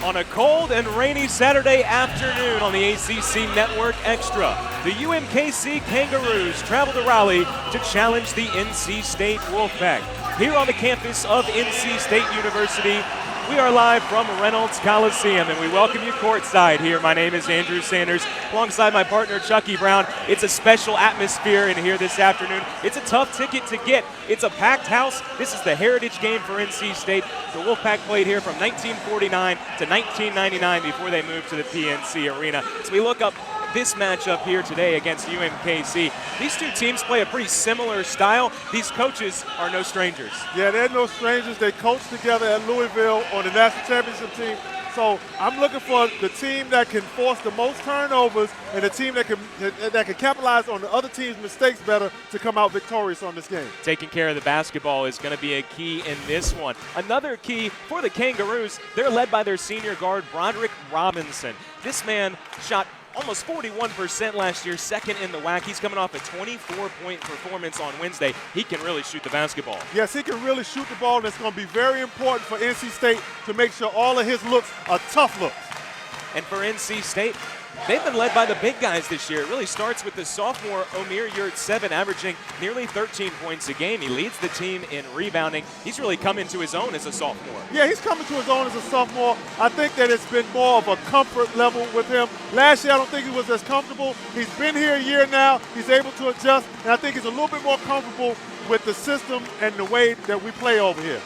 On a cold and rainy Saturday afternoon on the ACC Network Extra, the UMKC Kangaroos travel to Raleigh to challenge the NC State Wolfpack. Here on the campus of NC State University, we are live from Reynolds Coliseum, and we welcome you courtside here. My name is Andrew Sanders, alongside my partner Chucky Brown. It's a special atmosphere in here this afternoon. It's a tough ticket to get. It's a packed house. This is the heritage game for NC State. The Wolfpack played here from 1949 to 1999 before they moved to the PNC Arena. So we look up this matchup here today against UMKC. These two teams play a pretty similar style. These coaches are no strangers. Yeah, they're no strangers. They coached together at Louisville on the national championship team. So I'm looking for the team that can force the most turnovers and the team that can capitalize on the other team's mistakes better to come out victorious on this game. Taking care of the basketball is going to be a key in this one. Another key for the Kangaroos, they're led by their senior guard, Broderick Robinson. This man shot almost 41% last year, second in the WAC. He's coming off a 24-point performance on Wednesday. He can really shoot the basketball. Yes, he can really shoot the ball, and it's going to be very important for NC State to make sure all of his looks are tough looks. And for NC State, they've been led by the big guys this year. It really starts with the sophomore Omer Yurtseven, averaging nearly 13 points a game. He leads the team in rebounding. He's really come into his own as a sophomore. Yeah, he's coming to his own as a sophomore. I think that it's been more of a comfort level with him. Last year, I don't think he was as comfortable. He's been here a year now. He's able to adjust, and I think he's a little bit more comfortable with the system and the way that we play over here.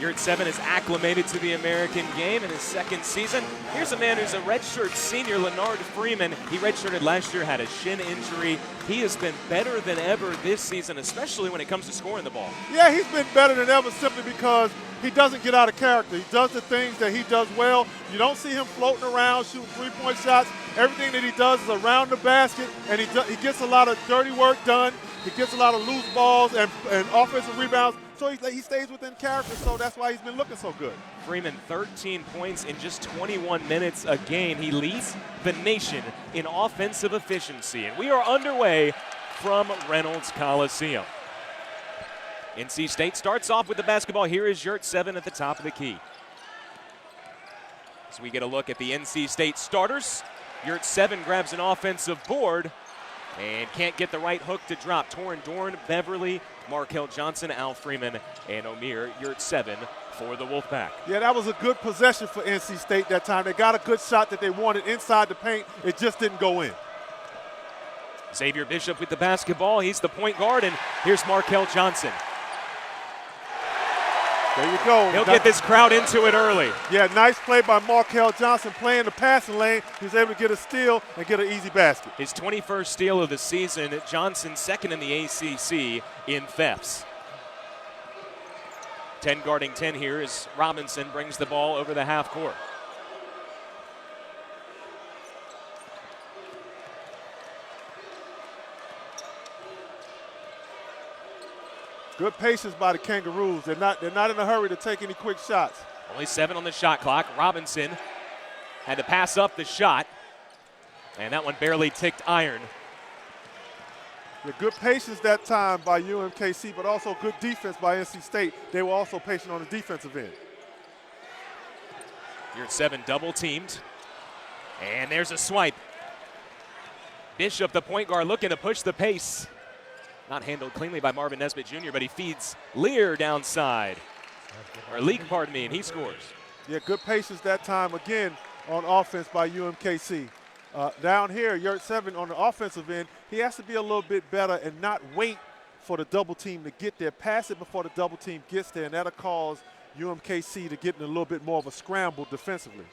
Yurtseven is acclimated to the American game in his second season. Here's a man who's a redshirt senior, Leonard Freeman. He redshirted last year, had a shin injury. He has been better than ever this season, especially when it comes to scoring the ball. Yeah, he's been better than ever simply because he doesn't get out of character. He does the things that he does well. You don't see him floating around, shooting three-point shots. Everything that he does is around the basket, and he gets a lot of dirty work done. He gets a lot of loose balls and offensive rebounds. So he stays within character, so that's why he's been looking so good. Freeman, 13 points in just 21 minutes a game. He leads the nation in offensive efficiency. And we are underway from Reynolds Coliseum. NC State starts off with the basketball. Here is Yurtseven at the top of the key. As we get a look at the NC State starters, Yurtseven grabs an offensive board and can't get the right hook to drop. Torin Dorn, Beverly, Markel Johnson, Al Freeman, and Omer Yurtseven for the Wolfpack. Yeah, that was a good possession for NC State that time. They got a good shot that they wanted inside the paint. It just didn't go in. Xavier Bishop with the basketball. He's the point guard, and here's Markel Johnson. There you go. He'll get this crowd into it early. Yeah, nice play by Markel Johnson playing the passing lane. He was able to get a steal and get an easy basket. His 21st steal of the season. Johnson second in the ACC in thefts. 10 guarding 10 here as Robinson brings the ball over the half court. Good patience by the Kangaroos. They're not in a hurry to take any quick shots. Only 7 on the shot clock. Robinson had to pass up the shot, and that one barely ticked iron. Yeah, good patience that time by UMKC, but also good defense by NC State. They were also patient on the defensive end. Yurtseven double teamed, and there's a swipe. Bishop, the point guard, looking to push the pace. Not handled cleanly by Marvin Nesbitt Jr., but he feeds Lear downside. Or Leak, pardon me, and he scores. Yeah, good patience that time again on offense by UMKC. Down here, Yurtseven on the offensive end, he has to be a little bit better and not wait for the double team to get there. Pass it before the double team gets there, and that'll cause UMKC to get in a little bit more of a scramble defensively.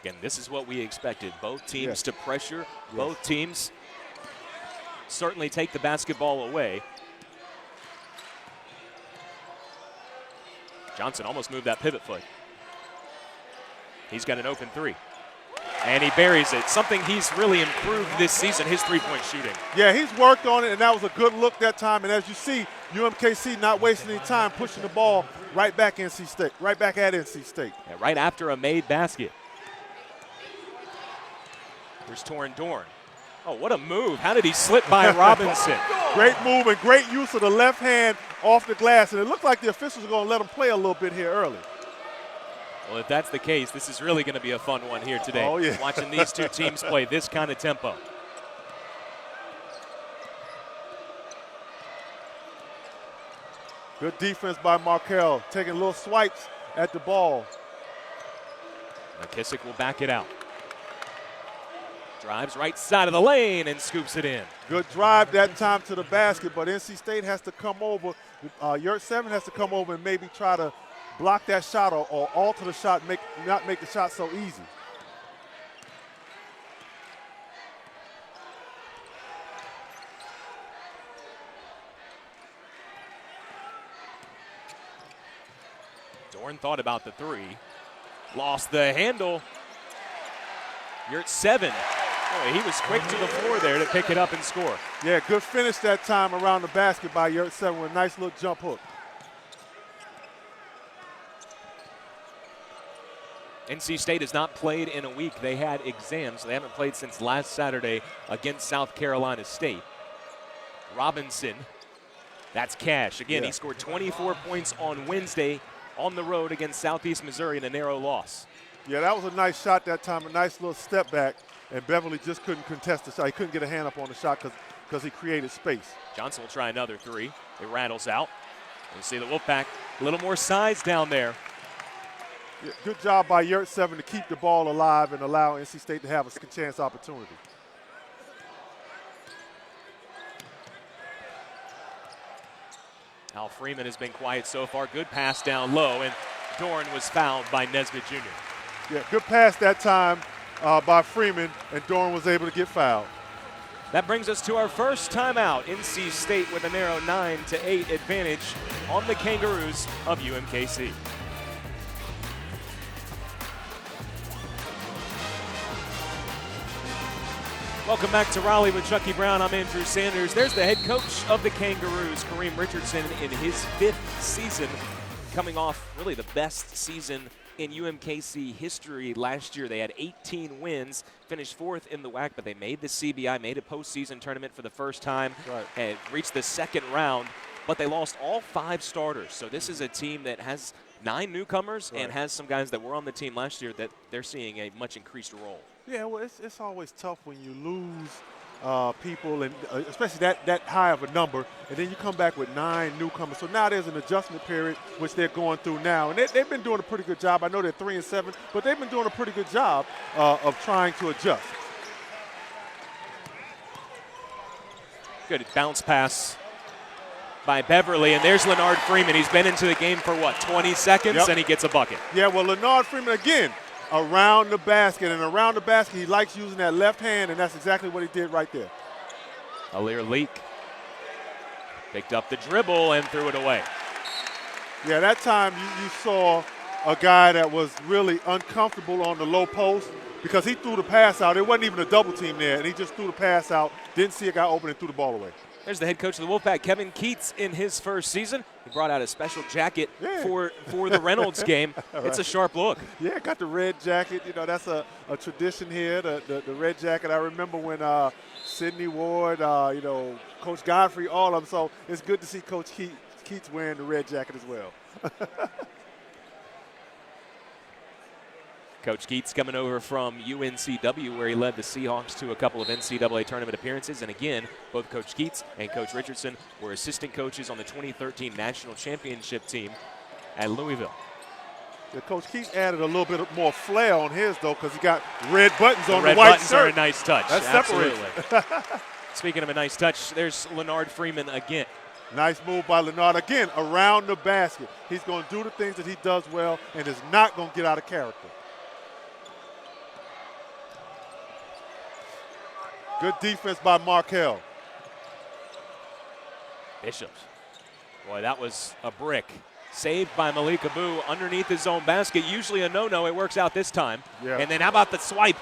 Again, this is what we expected. Both teams to pressure, both teams certainly take the basketball away. Johnson almost moved that pivot foot. He's got an open three. And he buries it. Something he's really improved this season, his three-point shooting. Yeah, he's worked on it, and that was a good look that time. And as you see, UMKC not wasting any time pushing the ball right back at NC State. Yeah, right after a made basket. Here's Torin Dorn. Oh, what a move. How did he slip by Robinson? Great move and great use of the left hand off the glass. And it looked like the officials are going to let him play a little bit here early. Well, if that's the case, this is really going to be a fun one here today. Oh, yeah. Watching these two teams play this kind of tempo. Good defense by Markel, taking little swipes at the ball. McKissick will back it out. Drives right side of the lane and scoops it in. Good drive that time to the basket, but NC State has to come over. Yurt 7 has to come over and maybe try to block that shot or alter the shot, not make the shot so easy. Dorn thought about the three. Lost the handle. Yurt 7. Boy, he was quick to the floor there to pick it up and score. Yeah, good finish that time around the basket by Yurt 7 with a nice little jump hook. NC State has not played in a week. They had exams. They haven't played since last Saturday against South Carolina State. Robinson, that's Cash. Again, He scored 24 points on Wednesday on the road against Southeast Missouri in a narrow loss. Yeah, that was a nice shot that time, a nice little step back, and Beverly just couldn't contest the shot. He couldn't get a hand up on the shot because he created space. Johnson will try another three. It rattles out. You see the Wolfpack, a little more size down there. Yeah, good job by Yurt 7 to keep the ball alive and allow NC State to have a second chance opportunity. Al Freeman has been quiet so far. Good pass down low, and Dorn was fouled by Nesbitt Jr. Yeah, good pass that time by Freeman, and Dorn was able to get fouled. That brings us to our first timeout. NC State with a narrow 9-8 advantage on the Kangaroos of UMKC. Welcome back to Raleigh with Chucky Brown. I'm Andrew Sanders. There's the head coach of the Kangaroos, Kareem Richardson, in his 5th season, coming off really the best season in UMKC history last year. They had 18 wins, finished 4th in the WAC, but they made the CBI, made a postseason tournament for the first time, and reached the second round, but they lost all 5 starters. So this is a team that has 9 newcomers and has some guys that were on the team last year that they're seeing a much increased role. Yeah, well, it's always tough when you lose people, and especially that high of a number, and then you come back with 9 newcomers. So now there's an adjustment period, which they're going through now. And they've been doing a pretty good job. I know they're 3-7, but they've been doing a pretty good job of trying to adjust. Good bounce pass by Beverly, and there's Leonard Freeman. He's been into the game for, 20 seconds, and he gets a bucket. Yeah, well, Leonard Freeman, again, around the basket, and around the basket, he likes using that left hand, and that's exactly what he did right there. Alir Leak picked up the dribble and threw it away. Yeah, that time you saw a guy that was really uncomfortable on the low post because he threw the pass out. It wasn't even a double team there, and he just threw the pass out, didn't see a guy open and threw the ball away. There's the head coach of the Wolfpack, Kevin Keats, in his first season. He brought out a special jacket for the Reynolds game. It's a sharp look. Yeah, got the red jacket. You know, that's a tradition here, the red jacket. I remember when Sidney Ward, Coach Godfrey, all of them. So it's good to see Coach Keats wearing the red jacket as well. Coach Keats coming over from UNCW, where he led the Seahawks to a couple of NCAA tournament appearances. And again, both Coach Keats and Coach Richardson were assistant coaches on the 2013 National Championship team at Louisville. Yeah, Coach Keats added a little bit more flair on his, though, because he got red buttons on the red white buttons shirt. are a nice touch. That's absolutely. Speaking of a nice touch, there's Leonard Freeman again. Nice move by Leonard. Again, around the basket. He's going to do the things that he does well and is not going to get out of character. Good defense by Markel. Bishops. Boy, that was a brick. Saved by Malik Abu underneath his own basket. Usually a no-no. It works out this time. Yeah. And then how about the swipe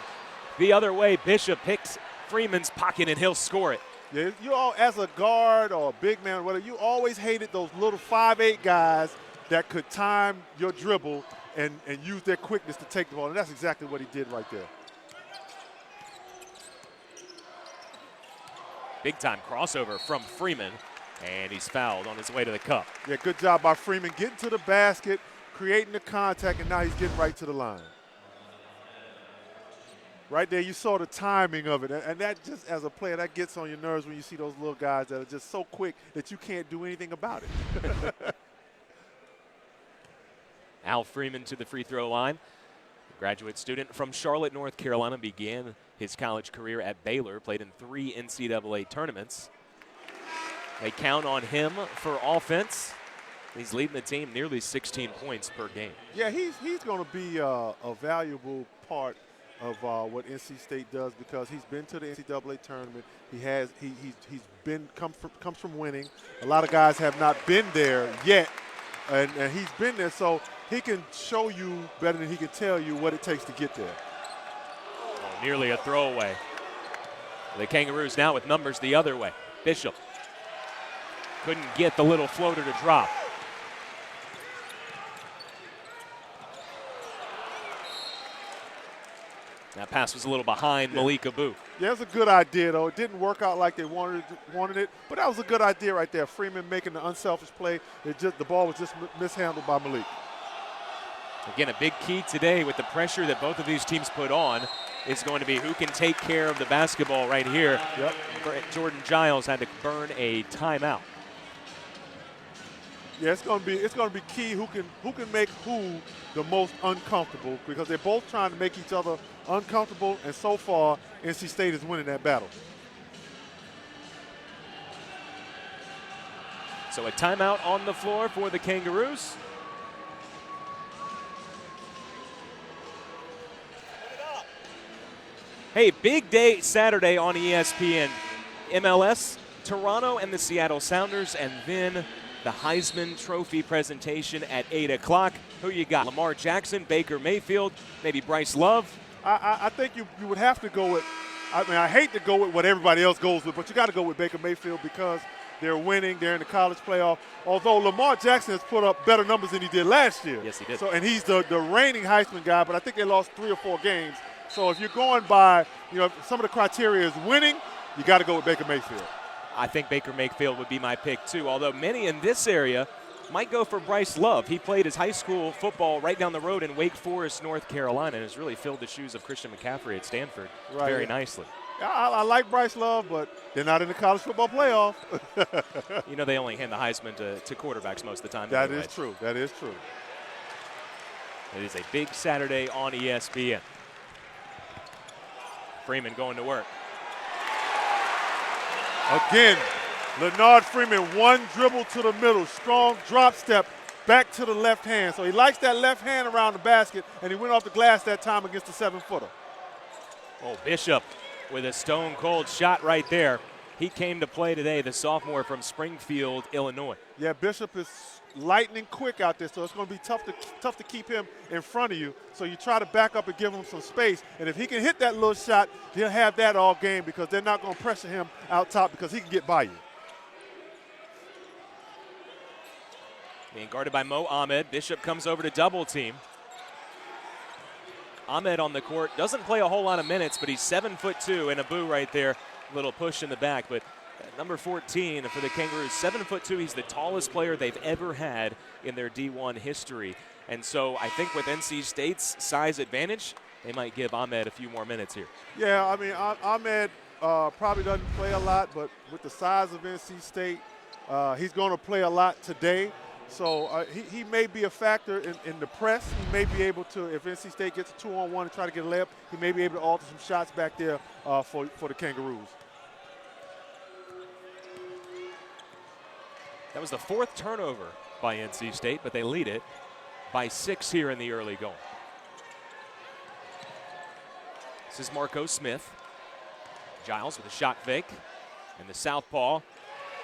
the other way? Bishop picks Freeman's pocket, and he'll score it. Yeah, you all, as a guard or a big man or whatever, you always hated those little 5'8" guys that could time your dribble and use their quickness to take the ball. And that's exactly what he did right there. Big-time crossover from Freeman, and he's fouled on his way to the cup. Yeah, good job by Freeman getting to the basket, creating the contact, and now he's getting right to the line. Right there, you saw the timing of it, and that just, as a player, that gets on your nerves when you see those little guys that are just so quick that you can't do anything about it. Al Freeman to the free throw line. A graduate student from Charlotte, North Carolina, began his college career at Baylor, played in 3 NCAA tournaments. They count on him for offense. He's leading the team nearly 16 points per game. Yeah, he's going to be a valuable part of what NC State does, because he's been to the NCAA tournament. Comes from winning. A lot of guys have not been there yet, and he's been there, so he can show you better than he can tell you what it takes to get there. Oh, nearly a throwaway. The Kangaroos now with numbers the other way. Bishop couldn't get the little floater to drop. That pass was a little behind Malik Abu. Yeah, it was a good idea, though. It didn't work out like they wanted it, but that was a good idea right there. Freeman making the unselfish play. The ball was just mishandled by Malik. Again, a big key today with the pressure that both of these teams put on is going to be who can take care of the basketball right here. Yep. Jordan Giles had to burn a timeout. Yeah, it's going to be key who can make who the most uncomfortable, because they're both trying to make each other uncomfortable, and so far NC State is winning that battle. So a timeout on the floor for the Kangaroos. Hey, big day Saturday on ESPN. MLS, Toronto and the Seattle Sounders, and then the Heisman Trophy presentation at 8 o'clock. Who you got? Lamar Jackson, Baker Mayfield, maybe Bryce Love? I think you would have to go with, I hate to go with what everybody else goes with, but you got to go with Baker Mayfield because they're winning. They're in the college playoff. Although Lamar Jackson has put up better numbers than he did last year. Yes, he did. So, and he's the reigning Heisman guy, but I think they lost 3 or 4 games. So if you're going by, some of the criteria is winning, you got to go with Baker Mayfield. I think Baker Mayfield would be my pick too, although many in this area might go for Bryce Love. He played his high school football right down the road in Wake Forest, North Carolina, and has really filled the shoes of Christian McCaffrey at Stanford very nicely. I like Bryce Love, but they're not in the college football playoff. They only hand the Heisman to quarterbacks most of the time. That is true. That is true. It is a big Saturday on ESPN. Freeman going to work. Again, Leonard Freeman, one dribble to the middle, strong drop step, back to the left hand. So he likes that left hand around the basket, and he went off the glass that time against the 7-footer. Oh, Bishop with a stone-cold shot right there. He came to play today, the sophomore from Springfield, Illinois. Yeah, Bishop is lightning quick out there, so it's going to be tough to keep him in front of you. So you try to back up and give him some space. And if he can hit that little shot, he'll have that all game, because they're not going to pressure him out top because he can get by you. Being guarded by Mo Ahmed. Bishop comes over to double team. Ahmed on the court doesn't play a whole lot of minutes, but he's 7'2", and Abu right there, little push in the back. But number 14 for the Kangaroos, 7'2". He's the tallest player they've ever had in their D1 history. And so I think with NC State's size advantage, they might give Ahmed a few more minutes here. Yeah, Ahmed probably doesn't play a lot, but with the size of NC State, he's going to play a lot today. So he may be a factor in the press. He may be able to, if NC State gets a 2-on-1 and try to get a layup, he may be able to alter some shots back there for the Kangaroos. That was the 4th turnover by NC State, but they lead it by 6 here in the early going. This is Marco Smith. Giles with a shot fake, and the southpaw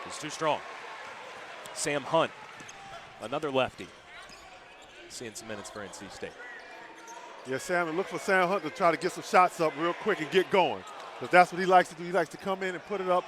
is too strong. Sam Hunt, another lefty, seeing some minutes for NC State. Yeah, Sam, look for Sam Hunt to try to get some shots up real quick and get going, because that's what he likes to do. He likes to come in and put it up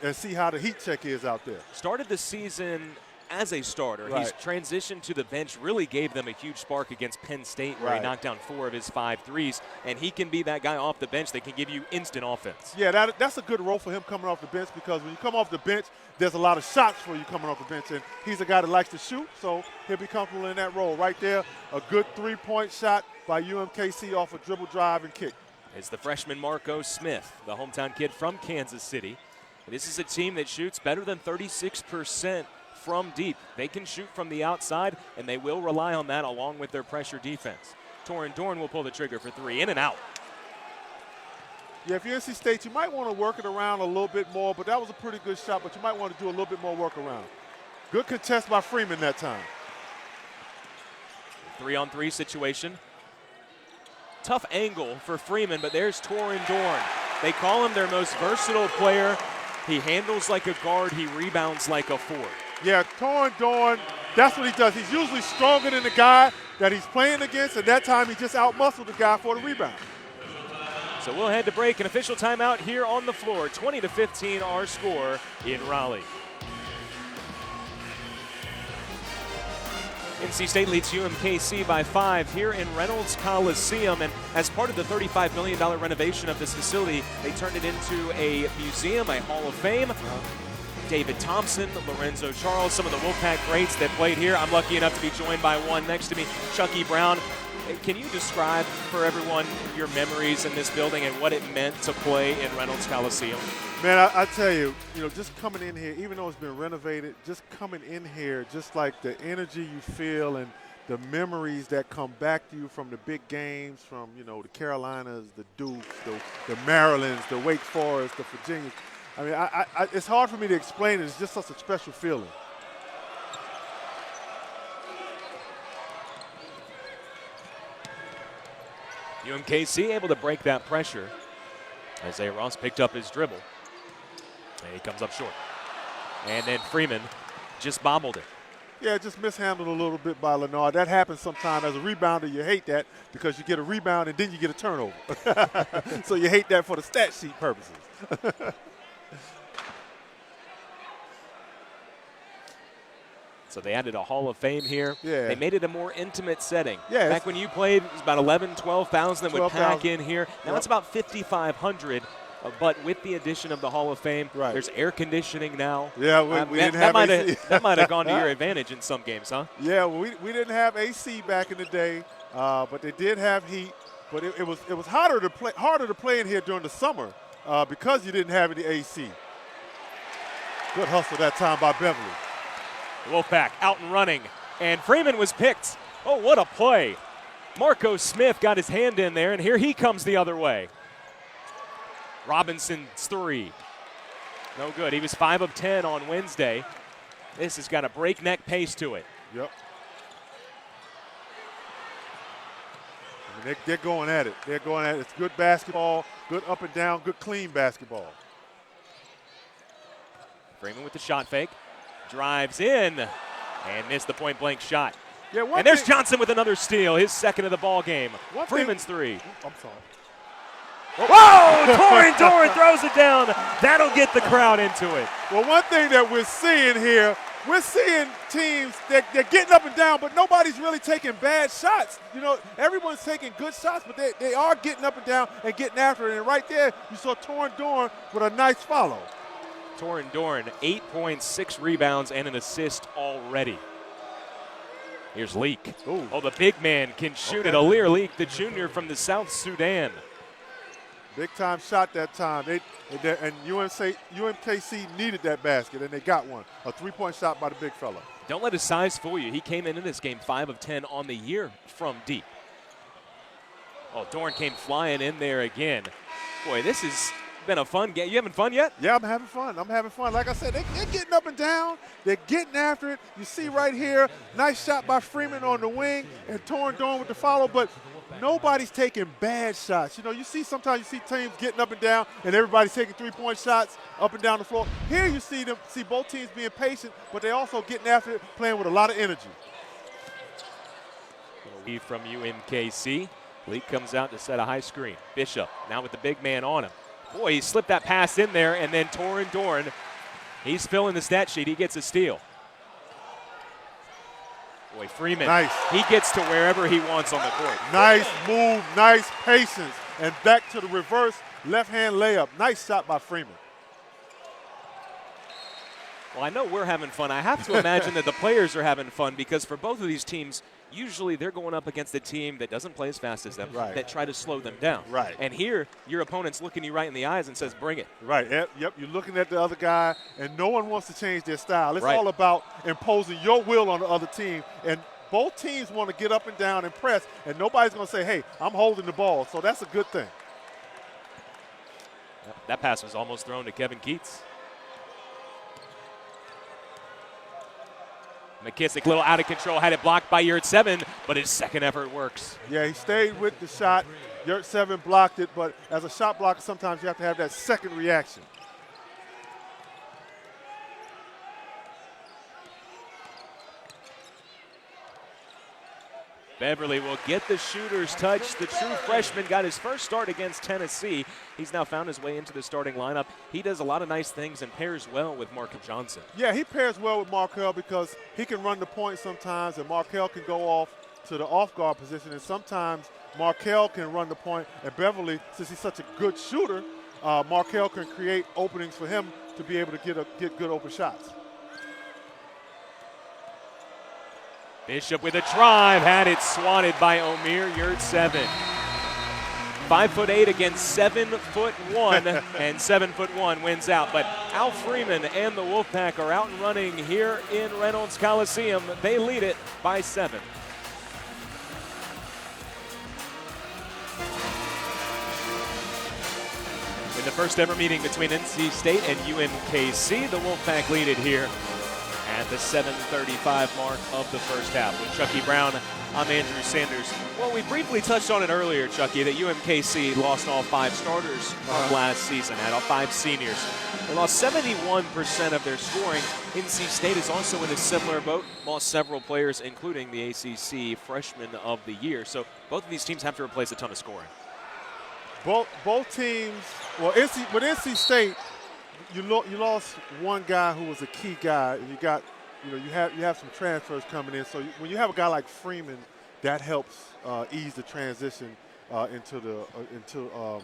and see how the heat check is out there. Started the season as a starter. Right. He's transitioned to the bench, really gave them a huge spark against Penn State where he knocked down 4 of his 5 threes, and he can be that guy off the bench that can give you instant offense. Yeah, that's a good role for him coming off the bench, because when you come off the bench, there's a lot of shots for you coming off the bench, and he's a guy that likes to shoot, so he'll be comfortable in that role. Right there, a good 3-point shot by UMKC off a dribble drive and kick. It's the freshman Marco Smith, the hometown kid from Kansas City. This is a team that shoots better than 36% from deep. They can shoot from the outside, and they will rely on that along with their pressure defense. Torin Dorn will pull the trigger for 3, in and out. Yeah, if you're NC State, you might want to work it around a little bit more, but that was a pretty good shot, but you might want to do a little bit more work around. Good contest by Freeman that time. 3-on-3 situation. Tough angle for Freeman, but there's Torin Dorn. They call him their most versatile player. He handles like a guard. He rebounds like a forward. Yeah, Torin Dorn, that's what he does. He's usually stronger than the guy that he's playing against, and that time he just out-muscled the guy for the rebound. So we'll head to break. An official timeout here on the floor. 20-15 our score in Raleigh. NC State leads UMKC by 5 here in Reynolds Coliseum, and as part of the $35 million renovation of this facility, they turned it into a museum, a Hall of Fame. David Thompson, Lorenzo Charles, some of the Wolfpack greats that played here. I'm lucky enough to be joined by one next to me, Chucky Brown. Can you describe for everyone your memories in this building and what it meant to play in Reynolds Coliseum? Man, I tell you, just coming in here, even though it's been renovated, just coming in here, just like the energy you feel and the memories that come back to you from the big games, from, the Carolinas, the Dukes, the Marylands, the Wake Forest, the Virginias. I mean, it's hard for me to explain it. It's just such a special feeling. UMKC able to break that pressure. Isaiah Ross picked up his dribble. And he comes up short. And then Freeman just bobbled it. Yeah, just mishandled a little bit by Leonard. That happens sometimes. As a rebounder, you hate that because you get a rebound and then you get a turnover. So you hate that for the stat sheet purposes. So they added a Hall of Fame here. Yeah. They made it a more intimate setting. Yeah. Back when you played, it was about 11,000, 12,000 that would pack in here. Now Yep. it's about 5,500. But with the addition of the Hall of Fame, there's air conditioning now. Yeah, we didn't have AC. That might have gone to your advantage in some games, huh? Yeah, well, we didn't have AC back in the day, but they did have heat. But it was harder to play in here during the summer because you didn't have any AC. Good hustle that time by Beverly. Wolfpack out and running, and Freeman was picked. Oh, what a play. Marco Smith got his hand in there, and here he comes the other way. Robinson's 3. No good. He was 5 of 10 on Wednesday. This has got a breakneck pace to it. Yep. I mean, they're going at it. They're going at it. It's good basketball, good up and down, good clean basketball. Freeman with the shot fake. Drives in and missed the point-blank shot. Yeah, and there's Johnson with another steal, his second of the ball game. Freeman's 3. I'm sorry. Whoa! Torin Dorn throws it down. That'll get the crowd into it. Well, one thing that we're seeing here, we're seeing teams that they're getting up and down, but nobody's really taking bad shots. Everyone's taking good shots, but they are getting up and down and getting after it. And right there, you saw Torin Dorn with a nice follow. Torin Dorn, 8 points, 6 rebounds, and an assist already. Here's Leak. Ooh. Oh, the big man can shoot it. Alir Leak, the junior from the South Sudan. Big-time shot that time. And UMKC needed that basket, and they got one. A 3-point shot by the big fella. Don't let his size fool you. He came into this game 5 of 10 on the year from deep. Oh, Dorn came flying in there again. Boy, this has been a fun game. You having fun yet? Yeah, I'm having fun. Like I said, they're getting up and down. They're getting after it. You see right here, nice shot by Freeman on the wing and Torin Dorn with the follow, but nobody's taking bad shots. Sometimes you see teams getting up and down and everybody's taking 3-point shots up and down the floor. Here you see both teams being patient, but they also getting after it, playing with a lot of energy. From UMKC. Leak comes out to set a high screen. Bishop now with the big man on him. Boy, he slipped that pass in there, and then Torin Dorn, he's filling the stat sheet. He gets a steal. Boy, Freeman, nice. He gets to wherever he wants on the court. Nice move, nice patience. And back to the reverse left-hand layup. Nice shot by Freeman. Well, I know we're having fun. I have to imagine that the players are having fun because for both of these teams, usually they're going up against a team that doesn't play as fast as them, that try to slow them down. Right. And here, your opponent's looking you right in the eyes and says, bring it. Right. Yep. You're looking at the other guy, and no one wants to change their style. It's all about imposing your will on the other team. And both teams want to get up and down and press, and nobody's going to say, hey, I'm holding the ball. So that's a good thing. That pass was almost thrown to Kevin Keats. McKissick, little out of control, had it blocked by Yurt-Seven, but his second effort works. Yeah, he stayed with the shot. Yurt-Seven blocked it, but as a shot blocker, sometimes you have to have that second reaction. Beverly will get the shooter's touch. The true freshman got his first start against Tennessee. He's now found his way into the starting lineup. He does a lot of nice things and pairs well with Markel Johnson. Yeah, he pairs well with Markel because he can run the point sometimes, and Markel can go off to the off-guard position, and sometimes Markel can run the point, and Beverly, since he's such a good shooter, Markel can create openings for him to be able to get good open shots. Bishop with a drive, had it swatted by Omer Yurt-Seven. 5'8" against 7'1", and 7'1" wins out. But Al Freeman and the Wolfpack are out and running here in Reynolds Coliseum. They lead it by 7. In the first ever meeting between NC State and UMKC, the Wolfpack lead it here at the 7:35 mark of the first half. With Chucky Brown, I'm Andrew Sanders. Well, we briefly touched on it earlier, Chucky, that UMKC lost all 5 starters from last season, had all 5 seniors. They lost 71% of their scoring. NC State is also in a similar boat, lost several players, including the ACC Freshman of the Year. So both of these teams have to replace a ton of scoring. Both teams, well, with NC State, you lost one guy who was a key guy, and you have some transfers coming in. So when you have a guy like Freeman, that helps ease the transition into the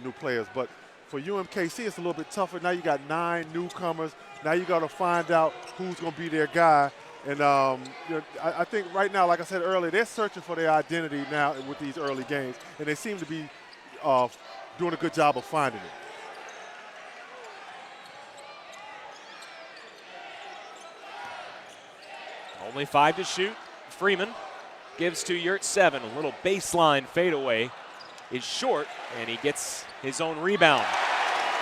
new players. But for UMKC, it's a little bit tougher. Now you got 9 newcomers. Now you got to find out who's going to be their guy. And I think right now, like I said earlier, they're searching for their identity now with these early games, and they seem to be doing a good job of finding it. Only 5 to shoot. Freeman gives to Yurt-Seven. A little baseline fadeaway is short, and he gets his own rebound.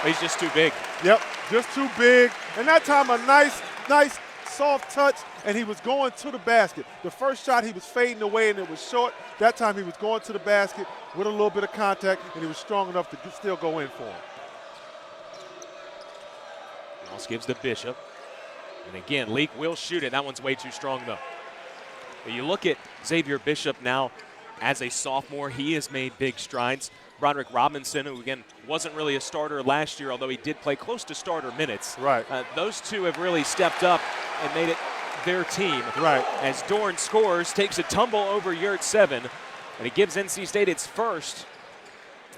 He's just too big. Yep, just too big. And that time a nice soft touch, and he was going to the basket. The first shot he was fading away, and it was short. That time he was going to the basket with a little bit of contact, and he was strong enough to still go in for him. Ross gives to Bishop. And again, Leak will shoot it. That one's way too strong, though. But you look at Xavier Bishop now as a sophomore. He has made big strides. Broderick Robinson, who, again, wasn't really a starter last year, although he did play close to starter minutes. Right. Those two have really stepped up and made it their team. Right. As Dorn scores, takes a tumble over Yurt-Seven, and it gives NC State its first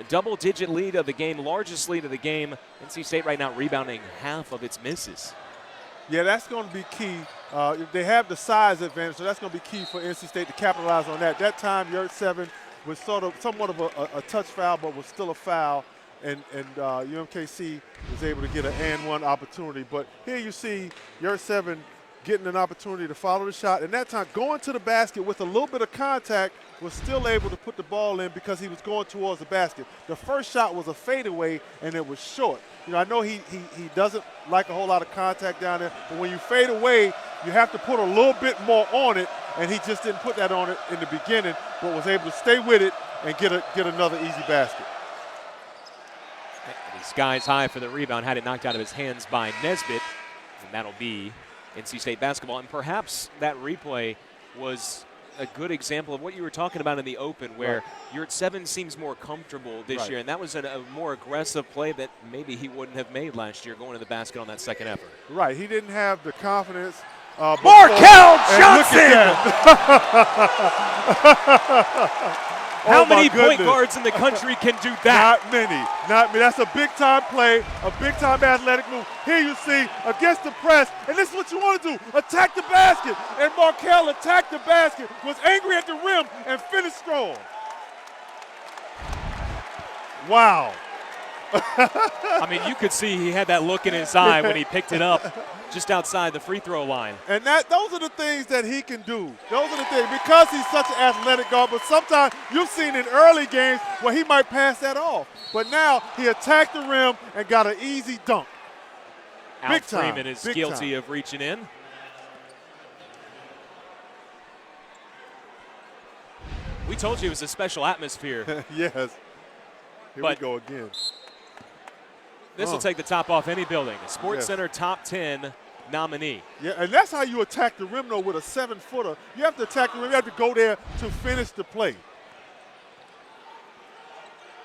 double-digit lead of the game, largest lead of the game. NC State right now rebounding half of its misses. Yeah, that's going to be key. They have the size advantage, so that's going to be key for NC State to capitalize on that. That time, Yurt-Seven was somewhat of a touch foul, but was still a foul, and UMKC was able to get an and-one opportunity. But here you see Yurt-Seven getting an opportunity to follow the shot, and that time going to the basket with a little bit of contact, was still able to put the ball in because he was going towards the basket. The first shot was a fadeaway, and it was short. I know he doesn't like a whole lot of contact down there, but when you fade away, you have to put a little bit more on it, and he just didn't put that on it in the beginning, but was able to stay with it and get another easy basket. And he skies high for the rebound, had it knocked out of his hands by Nesbitt, and that'll be NC State basketball. And perhaps that replay was a good example of what you were talking about in the open, where Yurt-Seven seems more comfortable this year, and that was a more aggressive play that maybe he wouldn't have made last year going to the basket on that second effort. Right, he didn't have the confidence Markel Johnson! How many point guards in the country can do that? Not many. Not many. That's a big-time play, a big-time athletic move. Here you see, against the press, and this is what you want to do, attack the basket. And Markel attacked the basket, was angry at the rim, and finished strong. Wow. I mean, you could see he had that look in his eye when he picked it up just outside the free throw line. And those are the things that he can do. Those are the things, because he's such an athletic guard, but sometimes you've seen in early games where he might pass that off. But now he attacked the rim and got an easy dunk. Al Freeman is guilty of reaching in. We told you it was a special atmosphere. Yes. Here we go again. This will take the top off any building. A Sports Center top 10 nominee. Yeah, and that's how you attack the rim, though, with a 7-footer. You have to attack the rim. You have to go there to finish the play.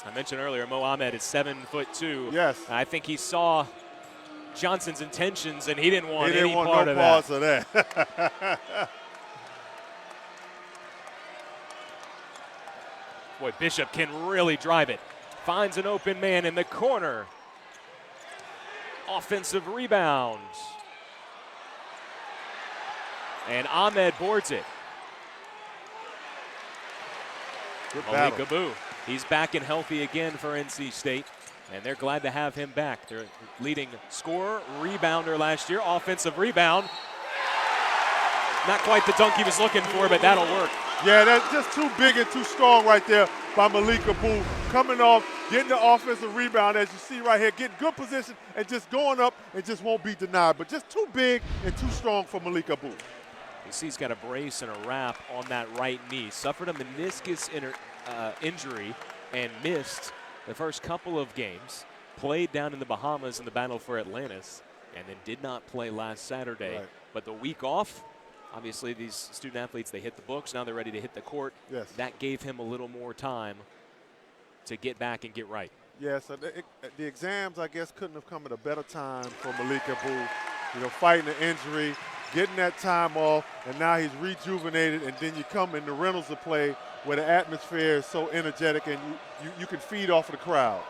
I mentioned earlier, Mo Ahmed is 7'2". Yes. I think he saw Johnson's intentions, and he didn't want any part no of parts that. of that. Boy, Bishop can really drive it. Finds an open man in the corner. Offensive rebound. And Ahmed boards it. Malik Abu. He's back and healthy again for NC State, and they're glad to have him back. Their leading scorer, rebounder last year, offensive rebound. Not quite the dunk he was looking for, but that'll work. Yeah, that's just too big and too strong right there by Malik Abu. Coming off, getting the offensive rebound, as you see right here, getting good position and just going up and just won't be denied. But just too big and too strong for Malik Abu. You see he's got a brace and a wrap on that right knee. Suffered a meniscus injury and missed the first couple of games. Played down in the Bahamas in the battle for Atlantis, and then did not play last Saturday. Right. But the week off, obviously these student athletes, they hit the books. Now they're ready to hit the court. Yes. That gave him a little more time to get back and get right. Yeah, so the exams, I guess, couldn't have come at a better time for Malik Abu. You know, fighting the injury, getting that time off, and now he's rejuvenated, and then you come in the Reynolds to play where the atmosphere is so energetic and you can feed off of the crowd.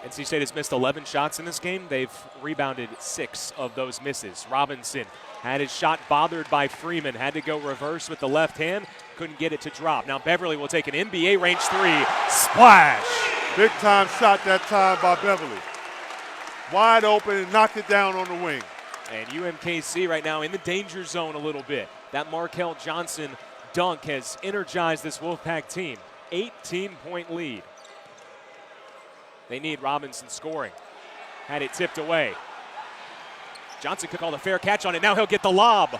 NC State has missed 11 shots in this game. They've rebounded 6 of those misses. Robinson had his shot bothered by Freeman, had to go reverse with the left hand, couldn't get it to drop. Now Beverly will take an NBA range 3, splash. Big time shot that time by Beverly. Wide open and knocked it down on the wing. And UMKC right now in the danger zone a little bit. That Markel Johnson dunk has energized this Wolfpack team. 18-point lead. They need Robinson scoring. Had it tipped away. Johnson could call a fair catch on it. Now he'll get the lob.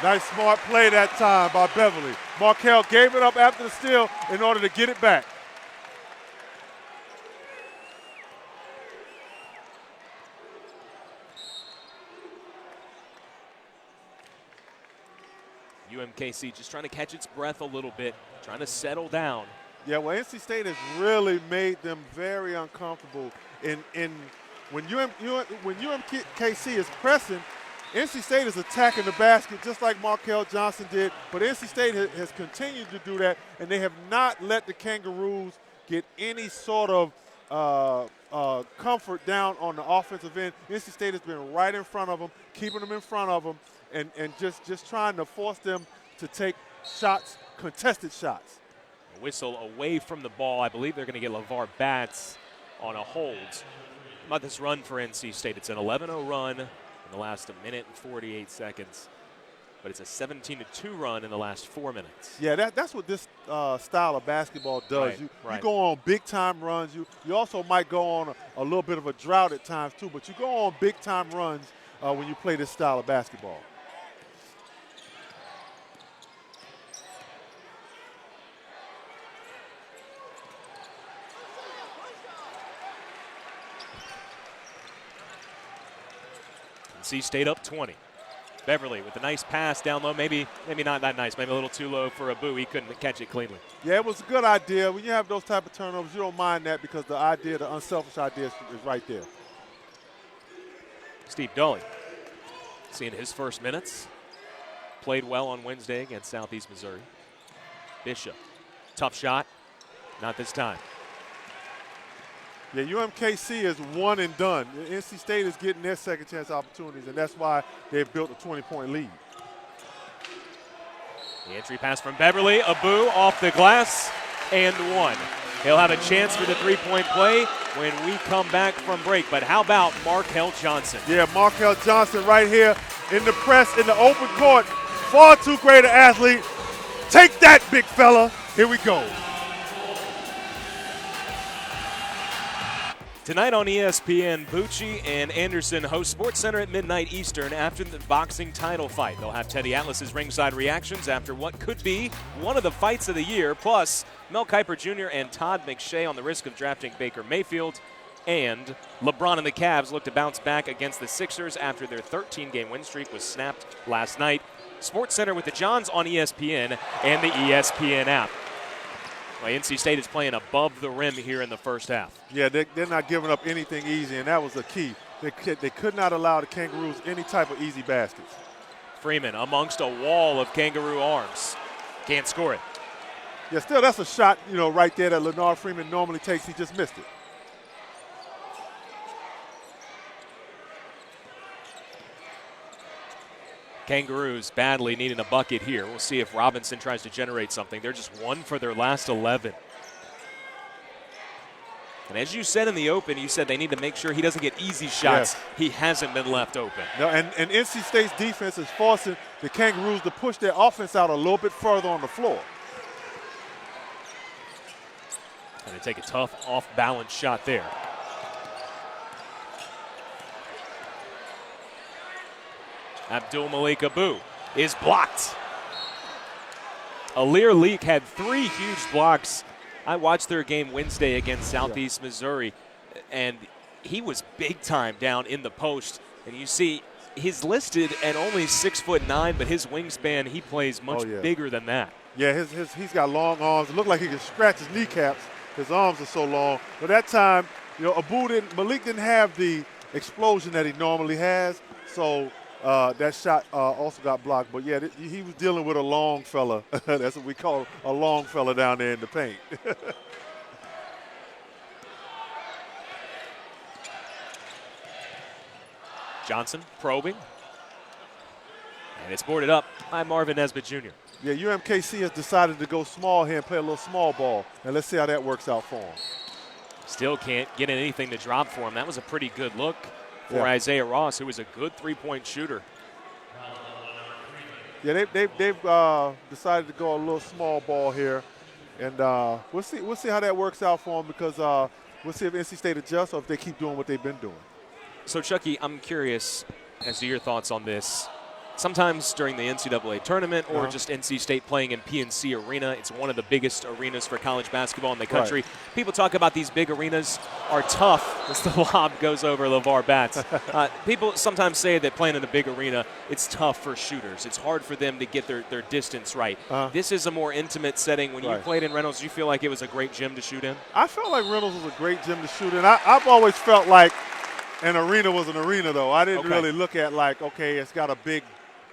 Nice smart play that time by Beverly. Markel gave it up after the steal in order to get it back. UMKC just trying to catch its breath a little bit, trying to settle down. Yeah, well, NC State has really made them very uncomfortable. When UMKC is pressing, NC State is attacking the basket just like Markel Johnson did, but NC State has continued to do that, and they have not let the Kangaroos get any sort of comfort down on the offensive end. NC State has been right in front of them, keeping them in front of them, and just trying to force them to take shots, contested shots. A whistle away from the ball. I believe they're going to get LeVar Batts on a hold. How about this run for NC State? It's an 11-0 run in the last minute and 48 seconds. But it's a 17-2 run in the last 4 minutes. Yeah, that's what this style of basketball does. You go on big-time runs. You also might go on a little bit of a drought at times too, but you go on big-time runs when you play this style of basketball. NC State up 20. Beverly with a nice pass down low, maybe not that nice, maybe a little too low for Abu. He couldn't catch it cleanly. Yeah, it was a good idea. When you have those type of turnovers, you don't mind that because the idea, the unselfish idea is right there. Steve Dully seeing his first minutes. Played well on Wednesday against Southeast Missouri. Bishop, tough shot, not this time. Yeah, UMKC is one and done. NC State is getting their second chance opportunities, and that's why they've built a 20-point lead. The entry pass from Beverly, Abu off the glass, and one. He'll have a chance for the three-point play when we come back from break. But how about Markel Johnson? Yeah, Markel Johnson right here in the press, in the open court. Far too great an athlete. Take that, big fella. Here we go. Tonight on ESPN, Bucci and Anderson host SportsCenter at midnight Eastern after the boxing title fight. They'll have Teddy Atlas's ringside reactions after what could be one of the fights of the year, plus Mel Kiper Jr. and Todd McShay on the risk of drafting Baker Mayfield. And LeBron and the Cavs look to bounce back against the Sixers after their 13-game win streak was snapped last night. SportsCenter with the Johns on ESPN and the ESPN app. Well, NC State is playing above the rim here in the first half. Yeah, they're not giving up anything easy, and that was the key. They could not allow the Kangaroos any type of easy baskets. Freeman amongst a wall of Kangaroo arms. Can't score it. Yeah, still, that's a shot, right there that Leonard Freeman normally takes. He just missed it. Kangaroos badly needing a bucket here. We'll see if Robinson tries to generate something. They're just 1 for their last 11. And as you said in the open, you said they need to make sure he doesn't get easy shots. Yes. He hasn't been left open. No, and NC State's defense is forcing the Kangaroos to push their offense out a little bit further on the floor. And they take a tough off-balance shot there. Abdul Malik Abu is blocked. Alir Leak had 3 huge blocks. I watched their game Wednesday against Southeast Missouri, and he was big time down in the post. And you see, he's listed at only 6'9", but his wingspan, he plays much bigger than that. Yeah, he's got long arms. It looked like he could scratch his kneecaps. His arms are so long. But that time, Malik didn't have the explosion that he normally has. So that shot also got blocked. But, yeah, he was dealing with a long fella. That's what we call a long fella down there in the paint. Johnson probing. And it's boarded up by Marvin Nesbitt Jr. Yeah, UMKC has decided to go small here and play a little small ball. And let's see how that works out for him. Still can't get anything to drop for him. That was a pretty good look for Isaiah Ross, who was a good three-point shooter. Yeah, they've decided to go a little small ball here. And we'll see how that works out for them, because we'll see if NC State adjusts or if they keep doing what they've been doing. So, Chucky, I'm curious as to your thoughts on this. Sometimes during the NCAA tournament or just NC State playing in PNC Arena, it's one of the biggest arenas for college basketball in the country. Right. People talk about these big arenas are tough as the lob goes over LeVar Batts. People sometimes say that playing in a big arena, it's tough for shooters. It's hard for them to get their distance right. This is a more intimate setting. When you played in Reynolds, do you feel like it was a great gym to shoot in? I felt like Reynolds was a great gym to shoot in. I've always felt like an arena was an arena, though. I didn't really look at like, okay, it's got a big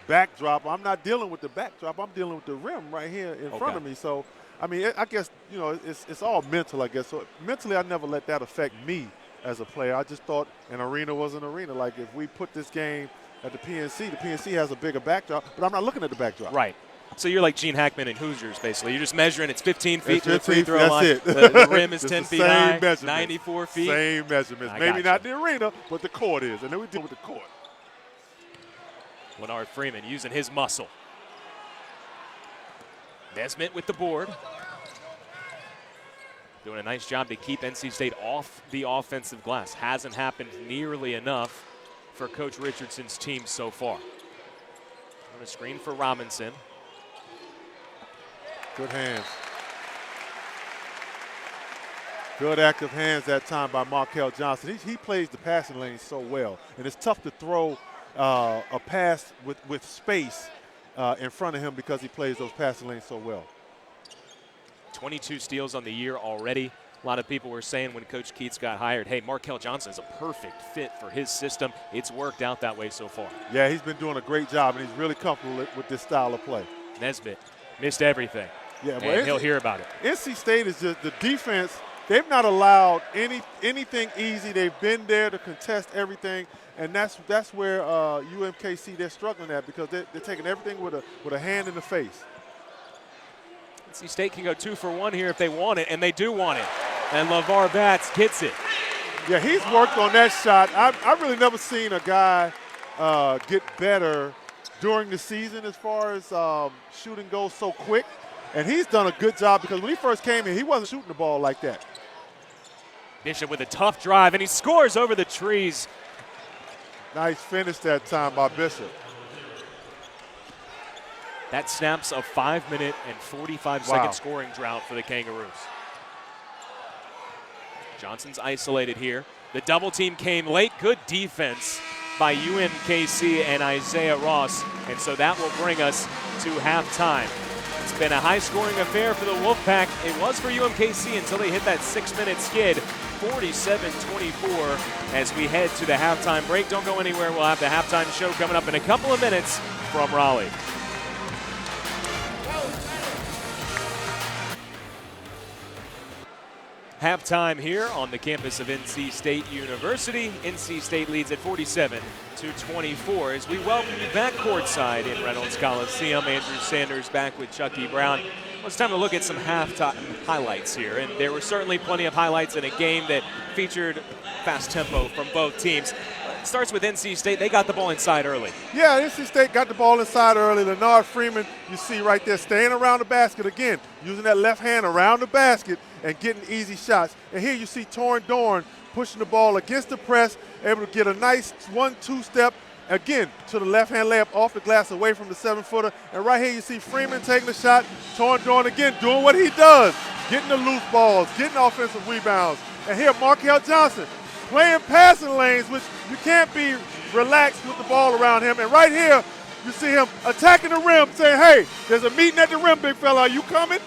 backdrop. I'm not dealing with the backdrop. I'm dealing with the rim right here in front of me. So, I mean, I guess, it's all mental, I guess. So mentally, I never let that affect me as a player. I just thought an arena was an arena. Like, if we put this game at the PNC has a bigger backdrop, but I'm not looking at the backdrop. Right. So you're like Gene Hackman and Hoosiers, basically. You're just measuring. It's 15 feet to the 15 free throw line. It. The rim is 10 feet high, 94 feet. Same measurements. Maybe not the arena, but the court is. And then we deal with the court. Leonard Freeman using his muscle. Nesbitt with the board. Doing a nice job to keep NC State off the offensive glass. Hasn't happened nearly enough for Coach Richardson's team so far. On a screen for Robinson. Good hands. Good active hands that time by Markel Johnson. He plays the passing lane so well. And it's tough to throw a pass with space in front of him because he plays those passing lanes so well. 22 steals on the year already. A lot of people were saying when Coach Keats got hired, hey, Markel Johnson is a perfect fit for his system. It's worked out that way so far. Yeah, he's been doing a great job, and he's really comfortable with this style of play. Nesbitt missed everything. Yeah, and he'll hear about it. NC State is just the defense. They've not allowed anything easy. They've been there to contest everything, and that's where UMKC, they're struggling at, because they're taking everything with a hand in the face. NC State can go 2 for 1 here if they want it, and they do want it. And LeVar Batts gets it. Yeah, he's worked on that shot. I've really never seen a guy get better during the season as far as shooting goes so quick. And he's done a good job, because when he first came here, he wasn't shooting the ball like that. Bishop with a tough drive, and he scores over the trees. Nice finish that time by Bishop. That snaps a 5-minute and 45-second scoring drought for the Kangaroos. Johnson's isolated here. The double team came late. Good defense by UMKC and Isaiah Ross. And so that will bring us to halftime. It's been a high-scoring affair for the Wolfpack. It was for UMKC until they hit that 6-minute skid, 47-24, as we head to the halftime break. Don't go anywhere. We'll have the halftime show coming up in a couple of minutes from Raleigh. Halftime here on the campus of NC State University. NC State leads at 47-24 as we welcome you back courtside in Reynolds Coliseum. Andrew Sanders back with Chucky Brown. Well, it's time to look at some halftime highlights here, and there were certainly plenty of highlights in a game that featured fast tempo from both teams. It starts with NC State. They got the ball inside early. Yeah, NC State got the ball inside early. Leonard Freeman, you see right there, staying around the basket again, using that left hand around the basket and getting easy shots. And here you see Torrin Dorn pushing the ball against the press, able to get a nice 1-2 step, again, to the left-hand layup off the glass away from the 7-footer. And right here you see Freeman taking the shot, Torrin Dorn again doing what he does, getting the loose balls, getting offensive rebounds. And here Markel Johnson playing passing lanes, which you can't be relaxed with the ball around him. And right here you see him attacking the rim, saying, hey, there's a meeting at the rim, big fella, are you coming?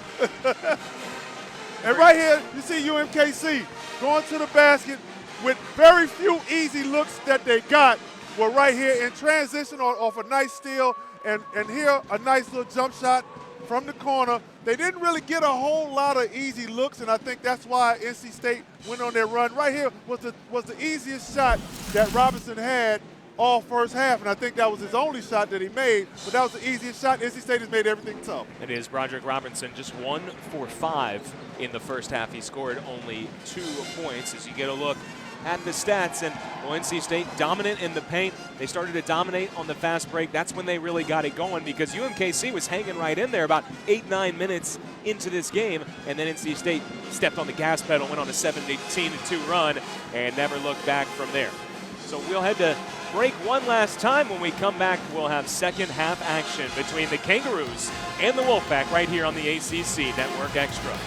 And right here, you see UMKC going to the basket with very few easy looks that they got. Well, right here in transition off a nice steal, and here a nice little jump shot from the corner. They didn't really get a whole lot of easy looks, and I think that's why NC State went on their run. Right here was the easiest shot that Robinson had all first half, and I think that was his only shot that he made, but that was the easiest shot. NC State has made everything tough. It is Broderick Robinson, just 1 for 5 in the first half. He scored only 2 points. As you get a look at the stats, and NC State dominant in the paint. They started to dominate on the fast break. That's when they really got it going, because UMKC was hanging right in there about 8-9 minutes into this game, and then NC State stepped on the gas pedal, went on a 17-2 run, and never looked back from there. So we'll head to break one last time. When we come back, we'll have second half action between the Kangaroos and the Wolfpack right here on the ACC Network Extra.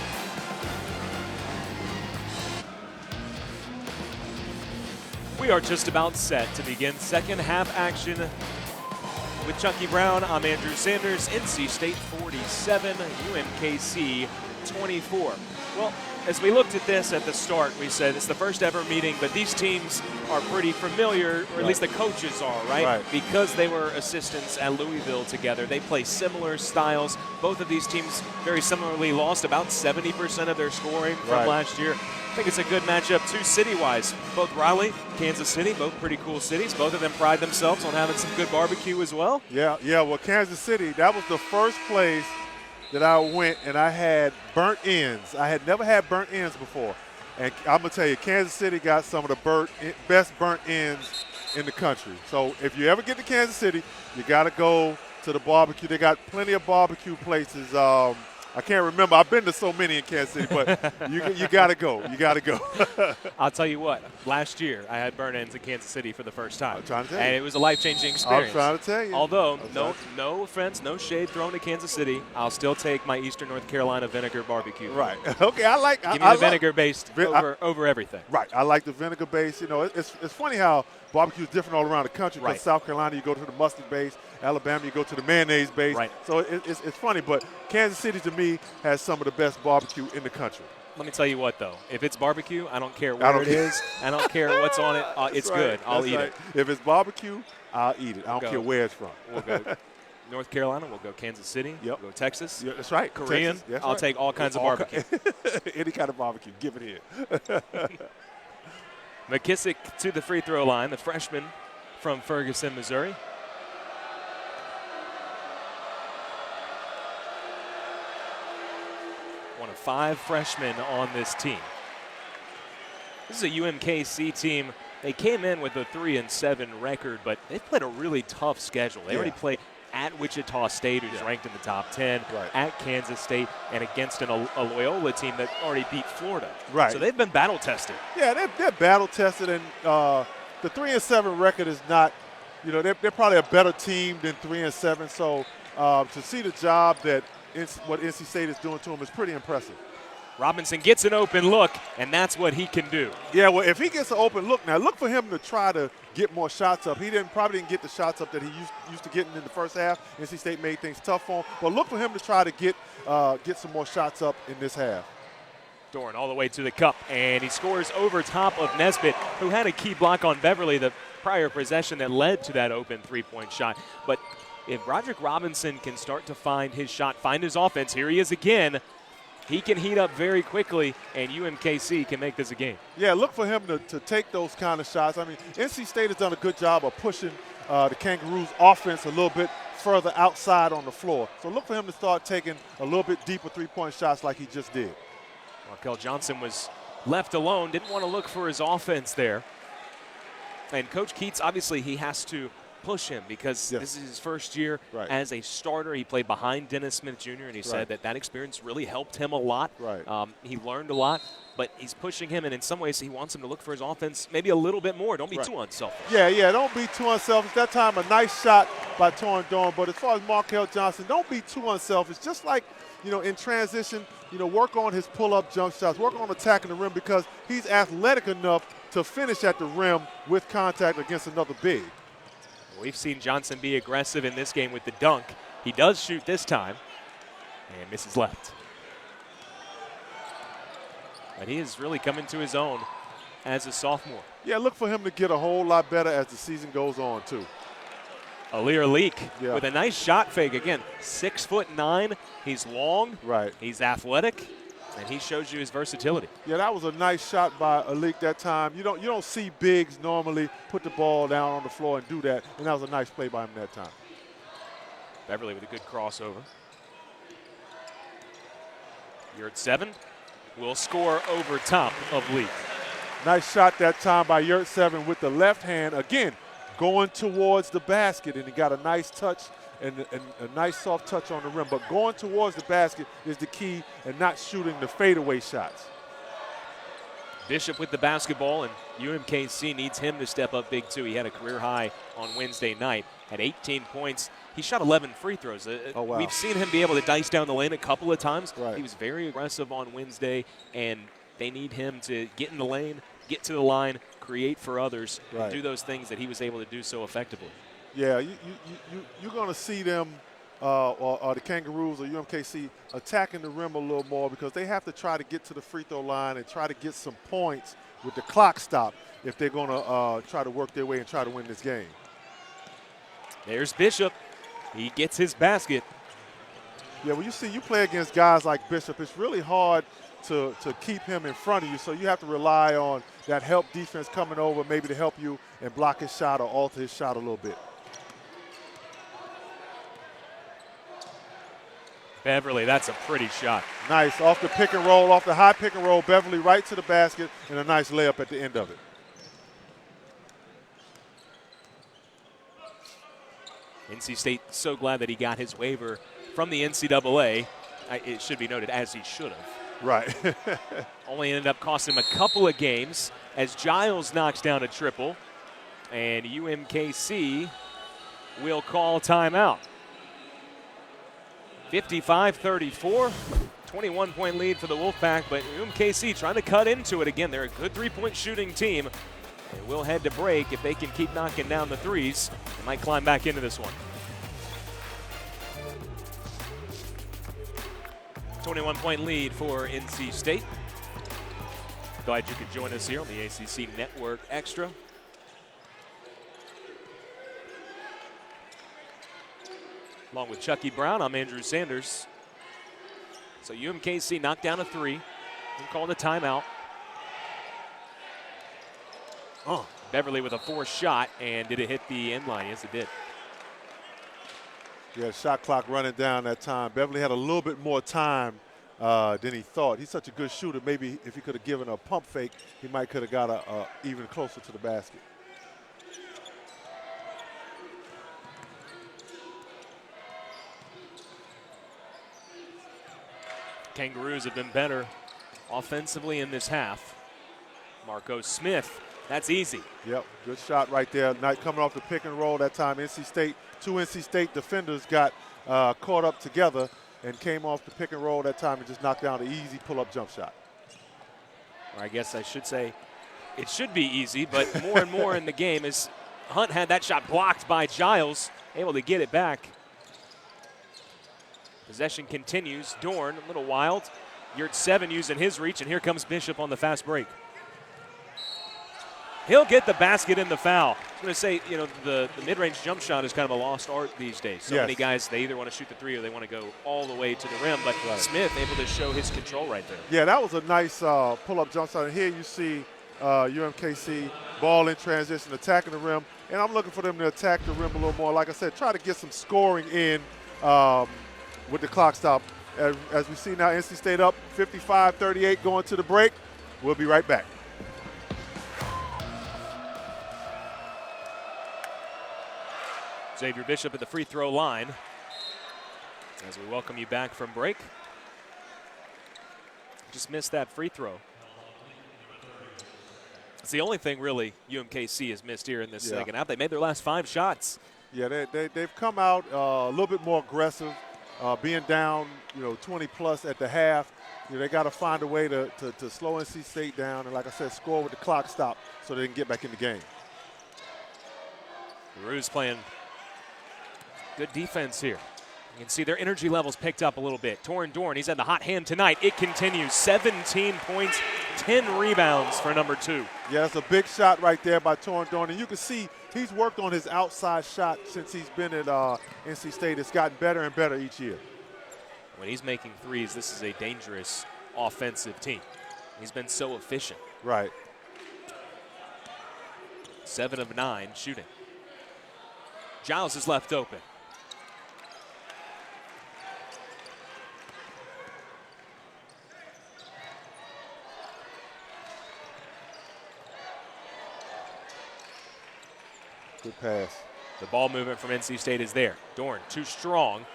We are just about set to begin second half action with Chucky Brown. I'm Andrew Sanders. NC State 47, UMKC 24. Well, as we looked at this at the start, we said it's the first ever meeting, but these teams are pretty familiar, or at least the coaches are, right? Because they were assistants at Louisville together. They play similar styles. Both of these teams very similarly lost about 70% of their scoring from last year. I think it's a good matchup, too, city-wise. Both Raleigh, Kansas City, both pretty cool cities. Both of them pride themselves on having some good barbecue as well. Yeah, well, Kansas City, that was the first place that I went and I had burnt ends. I had never had burnt ends before. And I'm going to tell you, Kansas City got some of the best burnt ends in the country. So if you ever get to Kansas City, you got to go to the barbecue. They got plenty of barbecue places. I can't remember. I've been to so many in Kansas City, but you got to go. You got to go. I'll tell you what. Last year, I had burnt ends in Kansas City for the first time. I'm trying to tell you. And it was a life-changing experience. I'm trying to tell you. Although, no offense, no shade thrown to Kansas City, I'll still take my Eastern North Carolina vinegar barbecue. Right. Okay, I like. Give me the vinegar-based over everything. Right. I like the vinegar-based. You know, it's funny how barbecue is different all around the country. Because South Carolina, you go to the mustard base. Alabama, you go to the mayonnaise base. Right. So it's funny, but Kansas City, to me, has some of the best barbecue in the country. Let me tell you what, though. If it's barbecue, I don't care where it is. I don't care what's on it. It's right. good. I'll eat it. If it's barbecue, I'll eat it. I don't care where it's from. We'll go North Carolina. We'll go Kansas City. Yep. We'll go Texas. Yeah, that's right. Korean. Texas, that's I'll right. take all kinds of barbecue. Any kind of barbecue. Give it here. McKissick to the free throw line, the freshman from Ferguson, Missouri. One of 5 freshmen on this team. This is a UMKC team. They came in with a 3-7 record, but they've played a really tough schedule. They already played at Wichita State, who's ranked in the top 10, at Kansas State, and against a Loyola team that already beat Florida. Right. So they've been battle tested. Yeah, they're battle tested, and the 3-7 record is not, they're probably a better team than 3-7. So to see the job that what NC State is doing to them is pretty impressive. Robinson gets an open look, and that's what he can do. Yeah, well, if he gets an open look, now look for him to try to get more shots up. He probably didn't get the shots up that he used to getting in the first half. NC State made things tough for him. But look for him to try to get some more shots up in this half. Doran all the way to the cup, and he scores over top of Nesbitt, who had a key block on Beverly, the prior possession that led to that open three-point shot. But if Roderick Robinson can start to find his shot, find his offense, here he is again, he can heat up very quickly, and UMKC can make this a game. Yeah, look for him to take those kind of shots. I mean, NC State has done a good job of pushing the Kangaroos' offense a little bit further outside on the floor. So look for him to start taking a little bit deeper three-point shots like he just did. Markel Johnson was left alone, didn't want to look for his offense there. And Coach Keats, obviously, he has to push him because this is his first year as a starter. He played behind Dennis Smith Jr., and he said that experience really helped him a lot. He learned a lot, but he's pushing him, and in some ways he wants him to look for his offense maybe a little bit more. Don't be too unselfish. Yeah, don't be too unselfish. That time a nice shot by Torin Doran, but as far as Markel Johnson, don't be too unselfish. Just like, in transition, work on his pull-up jump shots, work on attacking the rim because he's athletic enough to finish at the rim with contact against another big. We've seen Johnson be aggressive in this game with the dunk. He does shoot this time and misses left. But he is really coming to his own as a sophomore. Yeah, look for him to get a whole lot better as the season goes on, too. Alir Leak with a nice shot fake. Again, 6'9". He's long. He's athletic. And he shows you his versatility. Yeah, that was a nice shot by Alik that time. You don't see bigs normally put the ball down on the floor and do that, and that was a nice play by him that time. Beverly with a good crossover. Yurt 7 will score over top of Leak. Nice shot that time by Yurt 7 with the left hand, again, going towards the basket, and he got a nice touch and a nice soft touch on the rim. But going towards the basket is the key and not shooting the fadeaway shots. Bishop with the basketball, and UMKC needs him to step up big, too. He had a career high on Wednesday night, had 18 points. He shot 11 free throws. Wow. We've seen him be able to dice down the lane a couple of times. He was very aggressive on Wednesday, and they need him to get in the lane, get to the line, create for others, and do those things that he was able to do so effectively. Yeah, you're going to see them, or the Kangaroos or UMKC, attacking the rim a little more because they have to try to get to the free throw line and try to get some points with the clock stop if they're going to try to work their way and try to win this game. There's Bishop. He gets his basket. Yeah, when you play against guys like Bishop, it's really hard to keep him in front of you, so you have to rely on that help defense coming over maybe to help you and block his shot or alter his shot a little bit. Beverly, that's a pretty shot. Nice, off the pick and roll, off the high pick and roll, Beverly right to the basket, and a nice layup at the end of it. NC State so glad that he got his waiver from the NCAA. It should be noted, as he should have. Only ended up costing him a couple of games as Giles knocks down a triple, and UMKC will call timeout. 55-34, 21-point lead for the Wolfpack, but UMKC trying to cut into it again. They're a good three-point shooting team. They will head to break. If they can keep knocking down the threes, they might climb back into this one. 21-point lead for NC State. Glad you could join us here on the ACC Network Extra. Along with Chucky Brown, I'm Andrew Sanders. So UMKC knocked down a 3 and called a timeout. Beverly with a forced shot, and did it hit the end line? Yes, it did. Yeah, shot clock running down that time. Beverly had a little bit more time than he thought. He's such a good shooter. Maybe if he could have given a pump fake, he might could have got even closer to the basket. Kangaroos have been better offensively in this half. Marco Smith, that's easy. Yep, good shot right there. Knight coming off the pick and roll that time. Two NC State defenders got caught up together and came off the pick and roll that time and just knocked down an easy pull-up jump shot. Or I guess I should say it should be easy, but more and more in the game as Hunt had that shot blocked by Giles, able to get it back. Possession continues. Dorn, a little wild. Yurt 7 using his reach, and here comes Bishop on the fast break. He'll get the basket in the foul. I was going to say, you know, the mid-range jump shot is kind of a lost art these days. So many guys, they either want to shoot the 3 or they want to go all the way to the rim. But Smith able to show his control right there. Yeah, that was a nice pull-up jump shot. And here you see UMKC ball in transition, attacking the rim. And I'm looking for them to attack the rim a little more. Like I said, try to get some scoring in with the clock stop. As we see now, NC State up 55-38 going to the break. We'll be right back. Xavier Bishop at the free throw line as we welcome you back from break. Just missed that free throw. It's the only thing really UMKC has missed here in this second half. They made their last 5 shots. Yeah, they've come out a little bit more aggressive, being down 20 plus at the half. They got to find a way to slow NC State down and, like I said, score with the clock stop so they can get back in the game. Ruse playing good defense here. You can see their energy levels picked up a little bit. Torin Dorn, he's had the hot hand tonight. It continues. 17 points, 10 rebounds for number 2. Yeah, that's a big shot right there by Torin Dorn. And you can see he's worked on his outside shot since he's been at NC State. It's gotten better and better each year. When he's making threes, this is a dangerous offensive team. He's been so efficient. Right. 7 of 9 shooting. Giles is left open. Good pass. The ball movement from NC State is there. Dorn, too strong.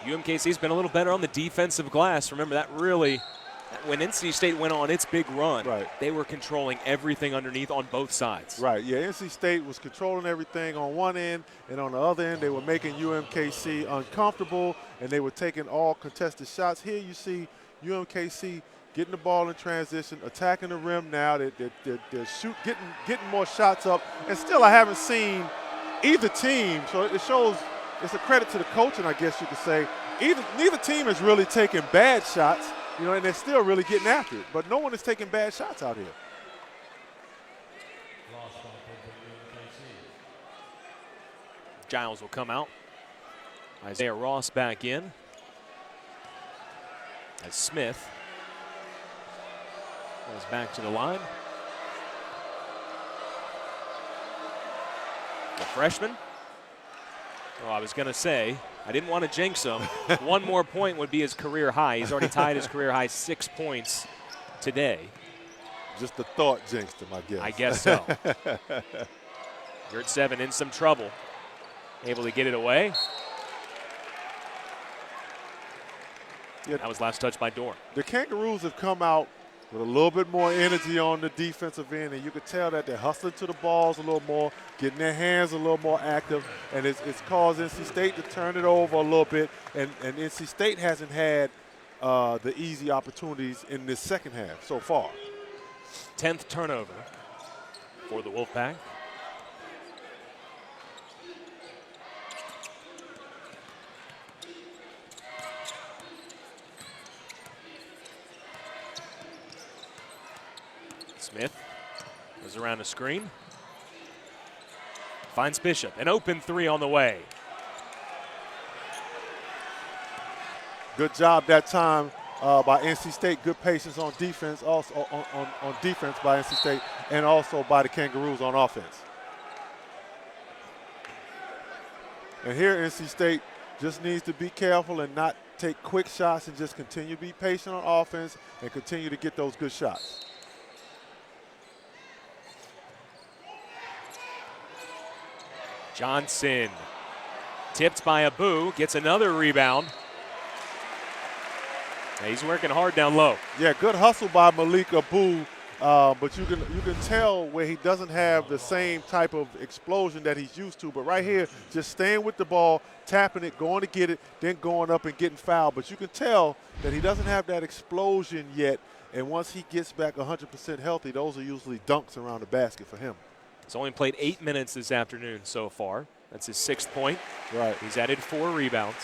UMKC's been a little better on the defensive glass. Remember that really, when NC State went on its big run, they were controlling everything underneath on both sides. Right, yeah, NC State was controlling everything on one end, and on the other end, they were making UMKC uncomfortable, and they were taking all contested shots. Here you see UMKC getting the ball in transition, attacking the rim now. They're getting more shots up, and still I haven't seen either team, so it shows it's a credit to the coaching, I guess you could say. Neither team is really taking bad shots, and they're still really getting after it. But no one is taking bad shots out here. Giles will come out. Isaiah Ross back in. As Smith goes back to the line. The freshman. Oh, I was going to say, I didn't want to jinx him. One more point would be his career high. He's already tied his career high 6 points today. Just the thought jinxed him, I guess. I guess so. Yurt 7 in some trouble. Able to get it away. That was last touch by Dorn. The Kangaroos have come out with a little bit more energy on the defensive end, and you could tell that they're hustling to the balls a little more, getting their hands a little more active, and it's caused NC State to turn it over a little bit, and NC State hasn't had the easy opportunities in this second half so far. 10th turnover for the Wolfpack. Smith goes around the screen. Finds Bishop. An open three on the way. Good job that time by NC State. Good patience on defense, also on defense by NC State, and also by the Kangaroos on offense. And here NC State just needs to be careful and not take quick shots and just continue to be patient on offense and continue to get those good shots. Johnson, tipped by Abu, gets another rebound. He's working hard down low. Yeah, good hustle by Malik Abu, but you can tell where he doesn't have the same type of explosion that he's used to. But right here, just staying with the ball, tapping it, going to get it, then going up and getting fouled. But you can tell that he doesn't have that explosion yet. And once he gets back 100% healthy, those are usually dunks around the basket for him. He's only played 8 minutes this afternoon so far. That's his 6th point. Right. He's added 4 rebounds.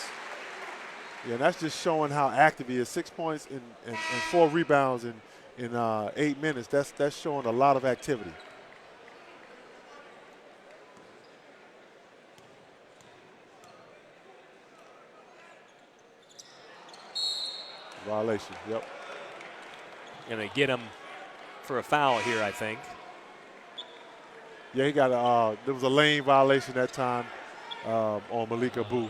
Yeah, and that's just showing how active he is. 6 points and 4 rebounds in 8 minutes. That's showing a lot of activity. Violation, yep. Gonna get him for a foul here, I think. Yeah, he got there was a lane violation that time on Malik Abu.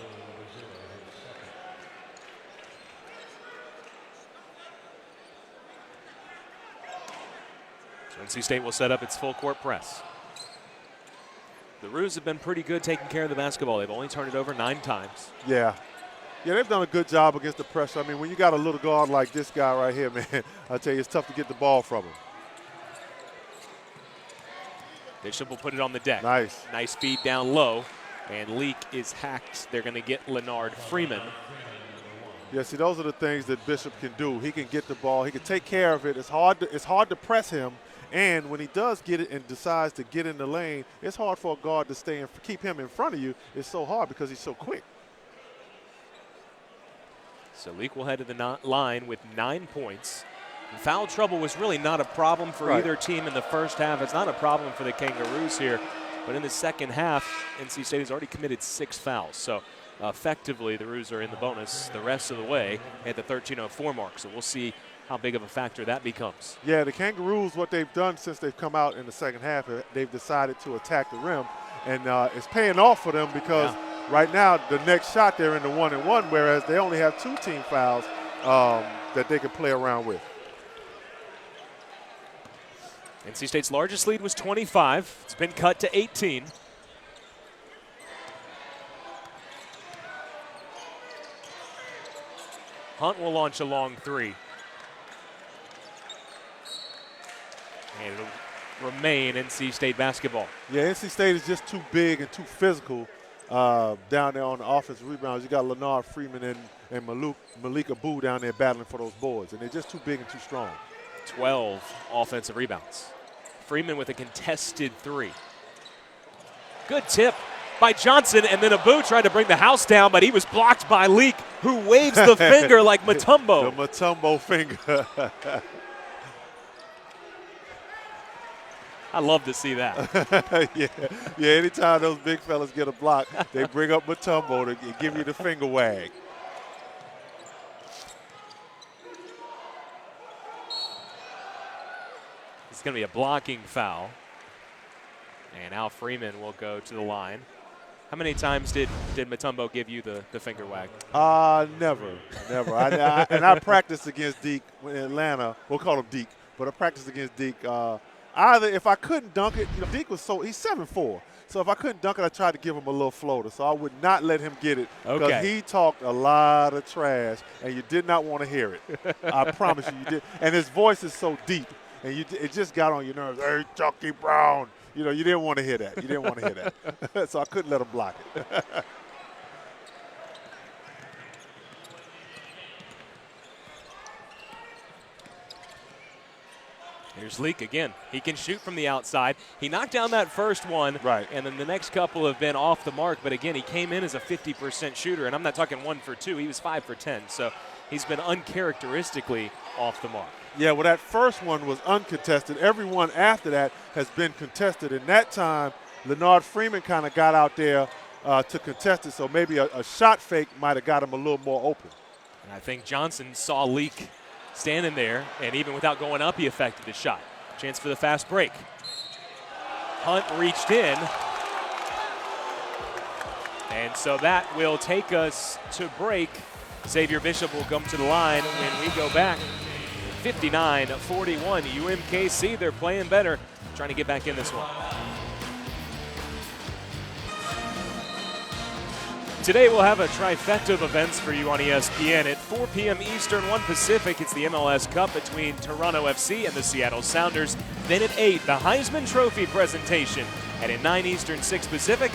So NC State will set up its full court press. The Roos have been pretty good taking care of the basketball. They've only turned it over 9 times. Yeah. Yeah, they've done a good job against the pressure. I mean, when you got a little guard like this guy right here, man, I tell you, it's tough to get the ball from him. Bishop will put it on the deck. Nice. Nice feed down low, and Leak is hacked. They're going to get Leonard Freeman. Yeah, see, those are the things that Bishop can do. He can get the ball. He can take care of it. It's hard to press him, and when he does get it and decides to get in the lane, it's hard for a guard to stay and keep him in front of you. It's so hard because he's so quick. So Leak will head to the line with 9 points. And foul trouble was really not a problem for either team in the first half. It's not a problem for the Kangaroos here. But in the second half, NC State has already committed 6 fouls. So effectively, the Roos are in the bonus the rest of the way at the 13:04 mark. So we'll see how big of a factor that becomes. Yeah, the Kangaroos, what they've done since they've come out in the second half, they've decided to attack the rim. And it's paying off for them because right now the next shot they're in the 1-and-1, whereas they only have 2 team fouls that they can play around with. NC State's largest lead was 25. It's been cut to 18. Hunt will launch a long 3. And it'll remain NC State basketball. Yeah, NC State is just too big and too physical down there on the offensive rebounds. You got Leonard Freeman and Malik Abu down there battling for those boards, and they're just too big and too strong. 12 offensive rebounds. Freeman with a contested 3. Good tip by Johnson, and then Abu tried to bring the house down, but he was blocked by Leak, who waves the finger like Mutombo. The Mutombo finger. I love to see that. yeah. Anytime those big fellas get a block, they bring up Mutombo to give you the finger wag. It's going to be a blocking foul. And Al Freeman will go to the line. How many times did Mutombo give you the finger wag? Never. I practiced against Deke in Atlanta. We'll call him Deke, but I practiced against Deke. Either if I couldn't dunk it, Deke was he's 7'4". So if I couldn't dunk it, I tried to give him a little floater. So I would not let him get it because he talked a lot of trash, and you did not want to hear it. I promise you did. And his voice is so deep, and it just got on your nerves. Hey, Chucky Brown. You didn't want to hear that. You didn't want to hear that. So I couldn't let him block it. Here's Leak again. He can shoot from the outside. He knocked down that first one, right, and then the next couple have been off the mark. But again, he came in as a 50% shooter, and I'm not talking 1 for 2. He was 5 for 10. So he's been uncharacteristically off the mark. Yeah, well, that first one was uncontested. Every one after that has been contested. And that time, Leonard Freeman kind of got out there to contest it. So maybe a shot fake might have got him a little more open. And I think Johnson saw Leak standing there, and even without going up, he affected the shot. Chance for the fast break. Hunt reached in. And so that will take us to break. Xavier Bishop will come to the line when we go back. 59-41, UMKC, they're playing better, trying to get back in this one. Today we'll have a trifecta of events for you on ESPN. At 4 p.m. Eastern, 1 Pacific, it's the MLS Cup between Toronto FC and the Seattle Sounders. Then at 8, the Heisman Trophy presentation. And at 9 Eastern, 6 Pacific,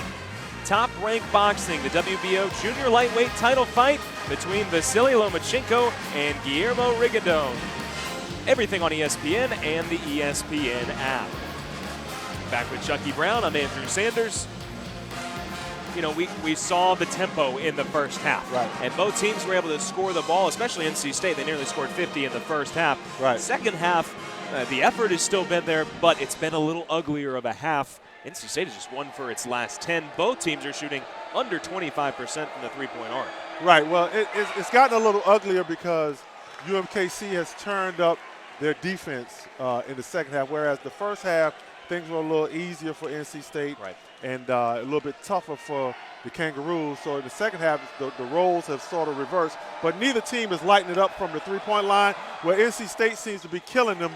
top-ranked boxing, the WBO junior lightweight title fight between Vasily Lomachenko and Guillermo Rigondeaux. Everything on ESPN and the ESPN app. Back with Chucky Brown, I'm Andrew Sanders. You know, we saw the tempo in the first half. Right. And both teams were able to score the ball, especially NC State. They nearly scored 50 in the first half. Right. Second half, the effort has still been there, but it's been a little uglier of a half. NC State has just won for its last 10. Both teams are shooting under 25% from the three-point arc. Right. Well, it's gotten a little uglier because UMKC has turned up their defense in the second half, whereas the first half, things were a little easier for NC State. Right. And a little bit tougher for the Kangaroos. So in the second half, the roles have sort of reversed. But neither team is lighting it up from the three-point line. Where NC State seems to be killing them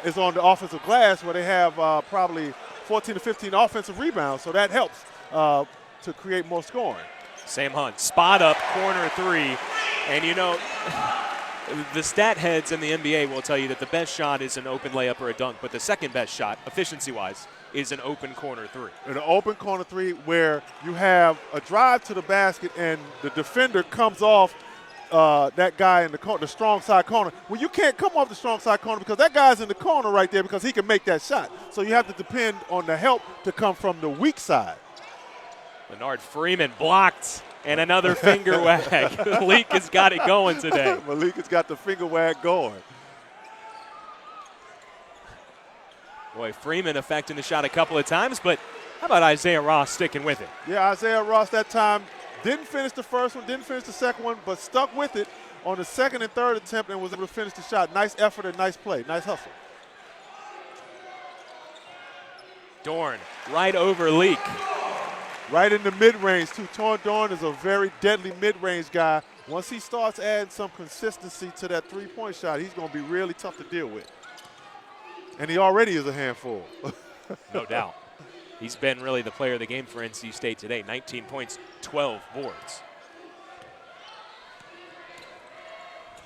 is on the offensive glass, where they have probably 14 to 15 offensive rebounds. So that helps to create more scoring. Sam Hunt, spot up, corner three. And you know, the stat heads in the NBA will tell you that the best shot is an open layup or a dunk, but the second best shot, efficiency-wise, is an open corner three. An open corner three where you have a drive to the basket and the defender comes off that guy in the strong side corner. Well, you can't come off the strong side corner because that guy's in the corner right there because he can make that shot. So you have to depend on the help to come from the weak side. Leonard Freeman blocked. And another finger wag. Malik has got it going today. Malik has got the finger wag going. Boy, Freeman affecting the shot a couple of times, but how about Isaiah Ross sticking with it? Yeah, Isaiah Ross that time didn't finish the first one, didn't finish the second one, but stuck with it on the second and third attempt and was able to finish the shot. Nice effort and nice play, nice hustle. Dorn right over Leak. Right in the mid-range, too. Dorn is a very deadly mid-range guy. Once he starts adding some consistency to that three-point shot, he's going to be really tough to deal with. And he already is a handful. No doubt. He's been really the player of the game for NC State today. 19 points, 12 boards.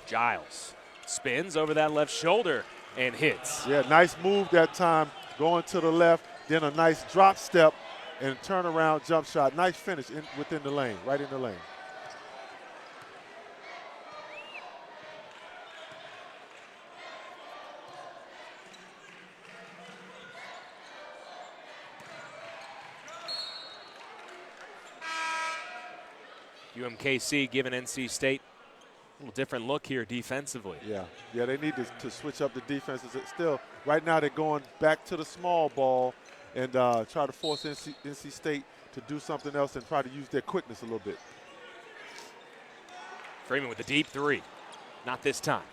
Giles spins over that left shoulder and hits. Yeah, nice move that time, going to the left, then a nice drop step and turnaround jump shot. Nice finish within the lane, right in the lane. UMKC giving NC State a little different look here defensively. Yeah, they need to switch up the defenses. Still, right now they're going back to the small ball and try to force NC State to do something else and try to use their quickness a little bit. Freeman with the deep three. Not this time.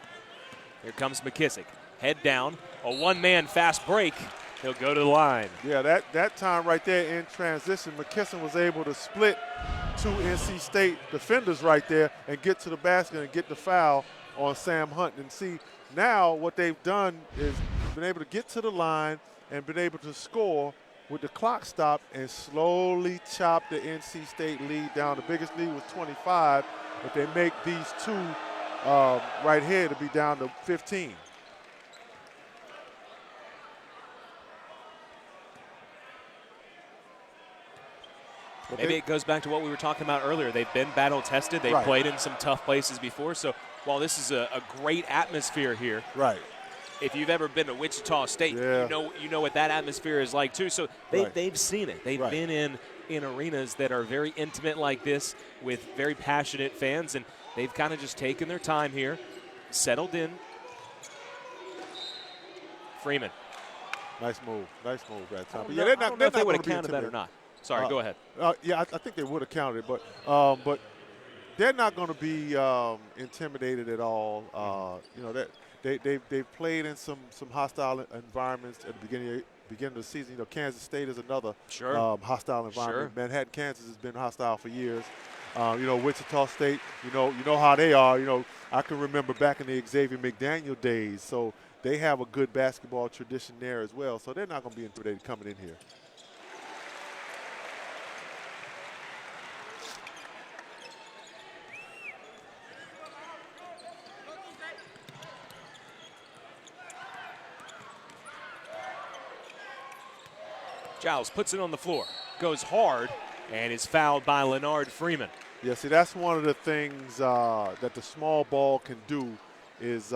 Here comes McKissick. Head down. A one-man fast break. He'll go to the line. Yeah, that time right there in transition, McKissick was able to split two NC State defenders right there and get to the basket and get the foul on Sam Hunt. And see, now what they've done is been able to get to the line and been able to score with the clock stopped and slowly chop the NC State lead down. The biggest lead was 25. If they make these two right here to be down to 15. Maybe it goes back to what we were talking about earlier. They've been battle-tested. They've played in some tough places before. So while this is a great atmosphere here, if you've ever been to Wichita State, you know what that atmosphere is like too. So they've seen it. They've been in arenas that are very intimate like this with very passionate fans, and they've kind of just taken their time here, settled in. Freeman. Nice move that time. I don't know if they would have counted that or not. Sorry, go ahead. Yeah, I think they would have counted it, but they're not going to be intimidated at all. They've played in some hostile environments at the beginning of the season. You know, Kansas State is another hostile environment. Sure. Manhattan, Kansas has been hostile for years. Wichita State, you know how they are. You know, I can remember back in the Xavier McDaniel days. So they have a good basketball tradition there as well. So they're not going to be intimidated coming in here. Giles puts it on the floor, goes hard, and is fouled by Leonard Freeman. Yeah, see, that's one of the things that the small ball can do is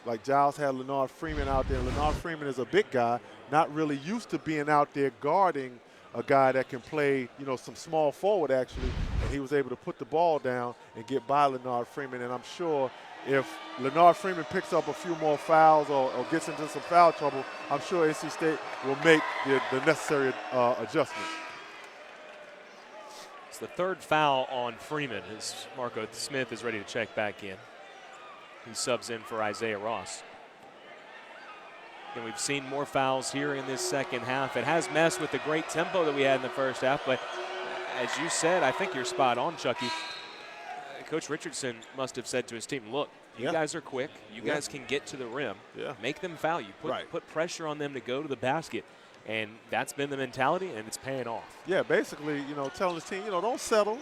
like Giles had Leonard Freeman out there. Leonard Freeman is a big guy, not really used to being out there guarding a guy that can play, some small forward actually, and he was able to put the ball down and get by Leonard Freeman. And I'm sure if Leonard Freeman picks up a few more fouls or gets into some foul trouble, I'm sure NC State will make the necessary adjustments. It's the third foul on Freeman as Marco Smith is ready to check back in. He subs in for Isaiah Ross. And we've seen more fouls here in this second half. It has messed with the great tempo that we had in the first half, but as you said, I think you're spot on, Chucky. Coach Richardson must have said to his team, look, you guys are quick. You guys can get to the rim. Make them foul you. Put pressure on them to go to the basket. And that's been the mentality, and it's paying off. Yeah, basically, telling his team, don't settle.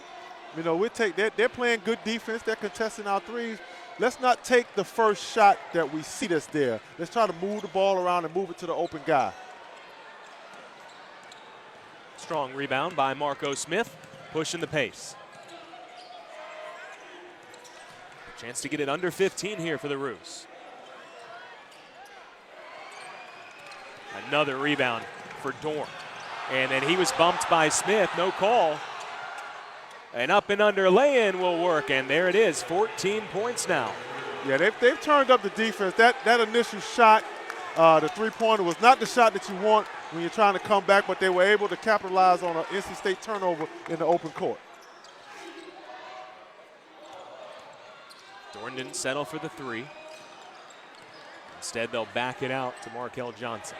They're playing good defense. They're contesting our threes. Let's not take the first shot that we see that's there. Let's try to move the ball around and move it to the open guy. Strong rebound by Marco Smith, pushing the pace. Chance to get it under 15 here for the Roos. Another rebound for Dorn. And then he was bumped by Smith, no call. An up and under lay-in will work, and there it is, 14 points now. Yeah, they've turned up the defense. That initial shot, the three-pointer, was not the shot that you want when you're trying to come back, but they were able to capitalize on an NC State turnover in the open court. Dorn didn't settle for the three. Instead, they'll back it out to Markel Johnson.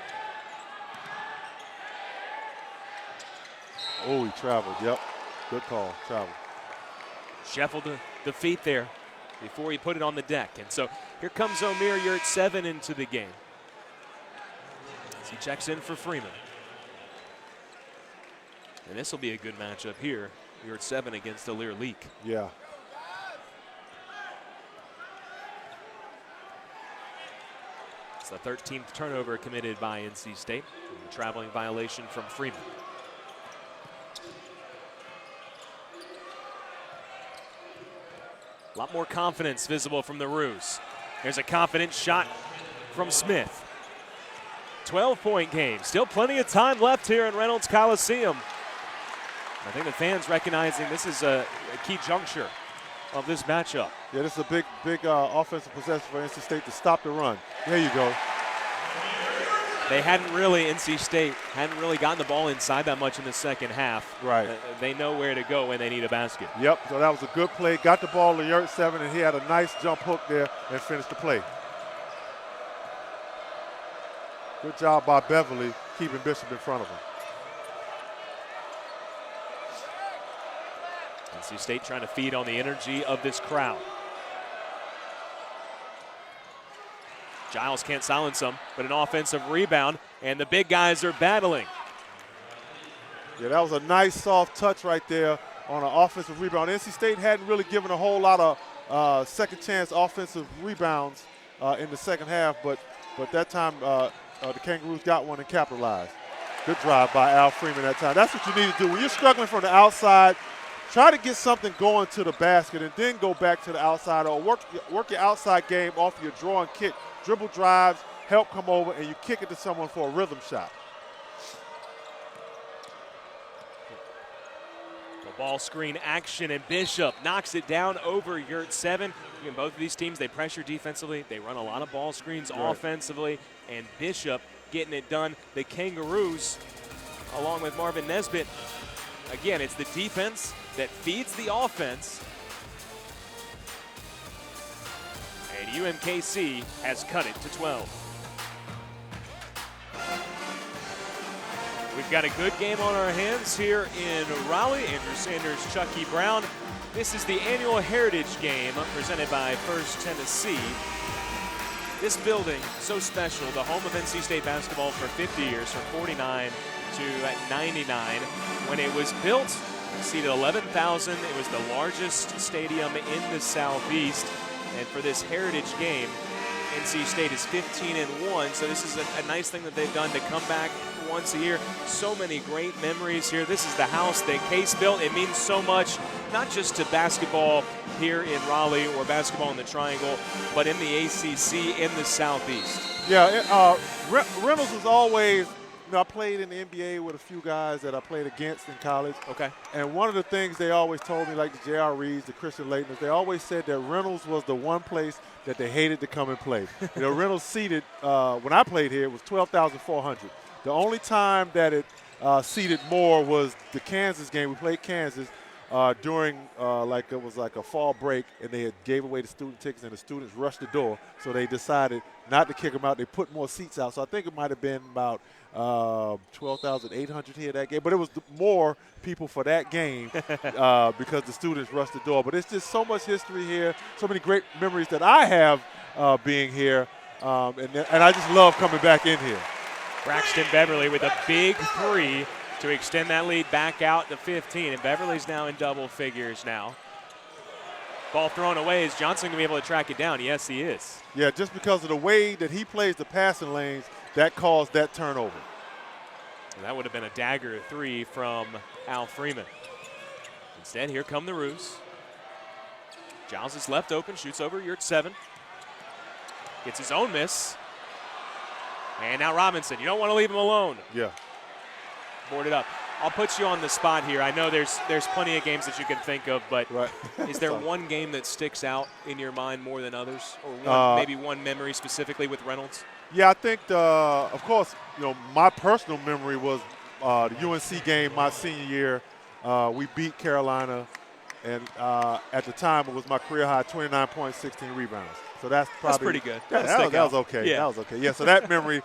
Oh, he traveled, yep. Good call, travel. Shuffled the feet there before he put it on the deck. And so here comes Omer Yurtseven into the game. As he checks in for Freeman. And this will be a good matchup here. Yurtseven against Alir Leak. Yeah. It's the 13th turnover committed by NC State. A traveling violation from Freeman. A lot more confidence visible from the Roos. There's a confident shot from Smith. 12-point game. Still plenty of time left here in Reynolds Coliseum. I think the fans recognizing this is a key juncture of this matchup. Yeah, this is a big offensive possession for NC State to stop the run. There you go. They NC State hadn't really gotten the ball inside that much in the second half. Right. They know where to go when they need a basket. Yep, so that was a good play. Got the ball to Yurtseven, and he had a nice jump hook there and finished the play. Good job by Beverly keeping Bishop in front of him. NC State trying to feed on the energy of this crowd. Giles can't silence them, but an offensive rebound, and the big guys are battling. Yeah, that was a nice soft touch right there on an offensive rebound. NC State hadn't really given a whole lot of second chance offensive rebounds in the second half, but that time the Kangaroos got one and capitalized. Good drive by Al Freeman that time. That's what you need to do. When you're struggling from the outside, try to get something going to the basket and then go back to the outside or work your outside game off your draw and kick. Dribble drives, help come over, and you kick it to someone for a rhythm shot. Ball screen action, and Bishop knocks it down over Yurt 7. Again, both of these teams, they pressure defensively. They run a lot of ball screens offensively, and Bishop getting it done. The Kangaroos, along with Marvin Nesbitt, again, it's the defense that feeds the offense. And UMKC has cut it to 12. We've got a good game on our hands here in Raleigh. Andrew Sanders, Chucky Brown. This is the annual Heritage Game presented by First Tennessee. This building, so special, the home of NC State basketball for 50 years, from 49 to 99. When it was built, it seated 11,000. It was the largest stadium in the Southeast. And for this Heritage Game, NC State is 15-1, so this is a nice thing that they've done to come back once a year. So many great memories here. This is the house that Case built. It means so much, not just to basketball here in Raleigh or basketball in the Triangle, but in the ACC in the Southeast. Yeah, Reynolds was always, I played in the NBA with a few guys that I played against in college. Okay. And one of the things they always told me, like the J.R. Reeds, the Christian Laytoners, they always said that Reynolds was the one place that they hated to come and play. Reynolds seated, when I played here, it was 12,400. The only time that it seated more was the Kansas game. We played Kansas during it was like a fall break, and they had gave away the student tickets, and the students rushed the door. So they decided not to kick them out. They put more seats out. So I think it might have been about 12,800 here that game. But it was more people for that game because the students rushed the door. But it's just so much history here, so many great memories that I have being here, and I just love coming back in here. Braxton Beverly with a big three to extend that lead back out to 15. And Beverly's now in double figures now. Ball thrown away. Is Johnson going to be able to track it down? Yes, he is. Yeah, just because of the way that he plays the passing lanes, that caused that turnover. And that would have been a dagger three from Al Freeman. Instead, here come the Roos. Giles is left open, shoots over Yurt 7. Gets his own miss. And now Robinson, you don't want to leave him alone. Yeah. Boarded up. I'll put you on the spot here. I know there's plenty of games that you can think of, but is there one game that sticks out in your mind more than others? Or maybe one memory specifically with Reynolds? Yeah, I think, of course, my personal memory was the UNC game my senior year. We beat Carolina, and at the time it was my career high, 29 points, 16 rebounds. So that's probably pretty good. That was okay. Yeah. That was okay. Yeah, so that memory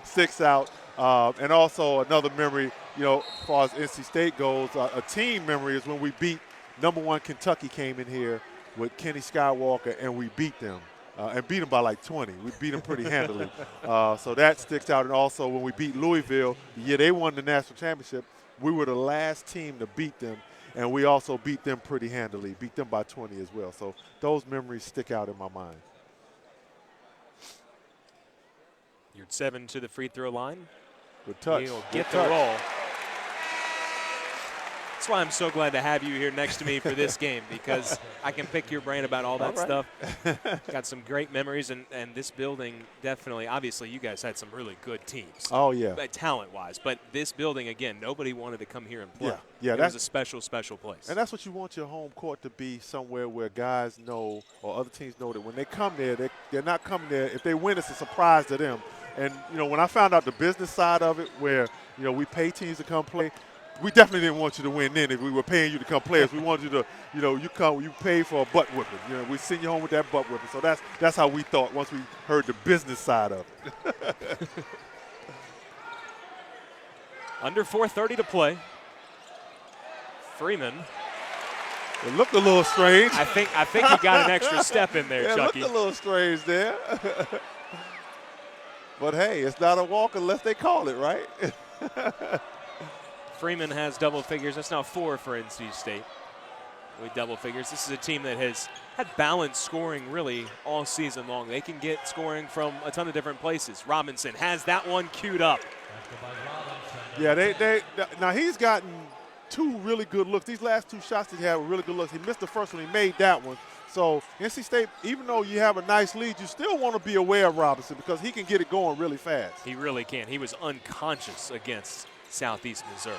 sticks out. And also another memory, as far as NC State goes, a team memory is when we beat #1 Kentucky came in here with Kenny Skywalker, and we beat them. And beat them by like 20. We beat them pretty handily. So that sticks out. And also when we beat Louisville, the year they won the national championship, we were the last team to beat them. And we also beat them pretty handily, beat them by 20 as well. So those memories stick out in my mind. Yurt 7 to the free throw line. Good touch. He'll get the roll. That's why I'm so glad to have you here next to me for this game, because I can pick your brain about all that stuff. Got some great memories, and this building definitely, obviously you guys had some really good teams. Oh, yeah. Talent-wise. But this building, again, nobody wanted to come here and play. Yeah, it was a special, special place. And that's what you want your home court to be, somewhere where guys know or other teams know that when they come there, they're not coming there. If they win, it's a surprise to them. And, when I found out the business side of it, where, we pay teams to come play, we definitely didn't want you to win then if we were paying you to come play us. We wanted you to, you pay for a butt whipping. We send you home with that butt whipping. So that's how we thought once we heard the business side of it. Under 4:30 to play. Freeman. It looked a little strange. I think he got an extra step in there, Chucky. It looked a little strange there. But, hey, it's not a walk unless they call it, right? Freeman has double figures. That's now 4 for NC State with double figures. This is a team that has had balanced scoring really all season long. They can get scoring from a ton of different places. Robinson has that one queued up. Yeah, now he's gotten 2 really good looks. These last 2 shots that he had were really good looks. He missed the first one. He made that one. So NC State, even though you have a nice lead, you still want to be aware of Robinson because he can get it going really fast. He really can. He was unconscious against Southeast Missouri.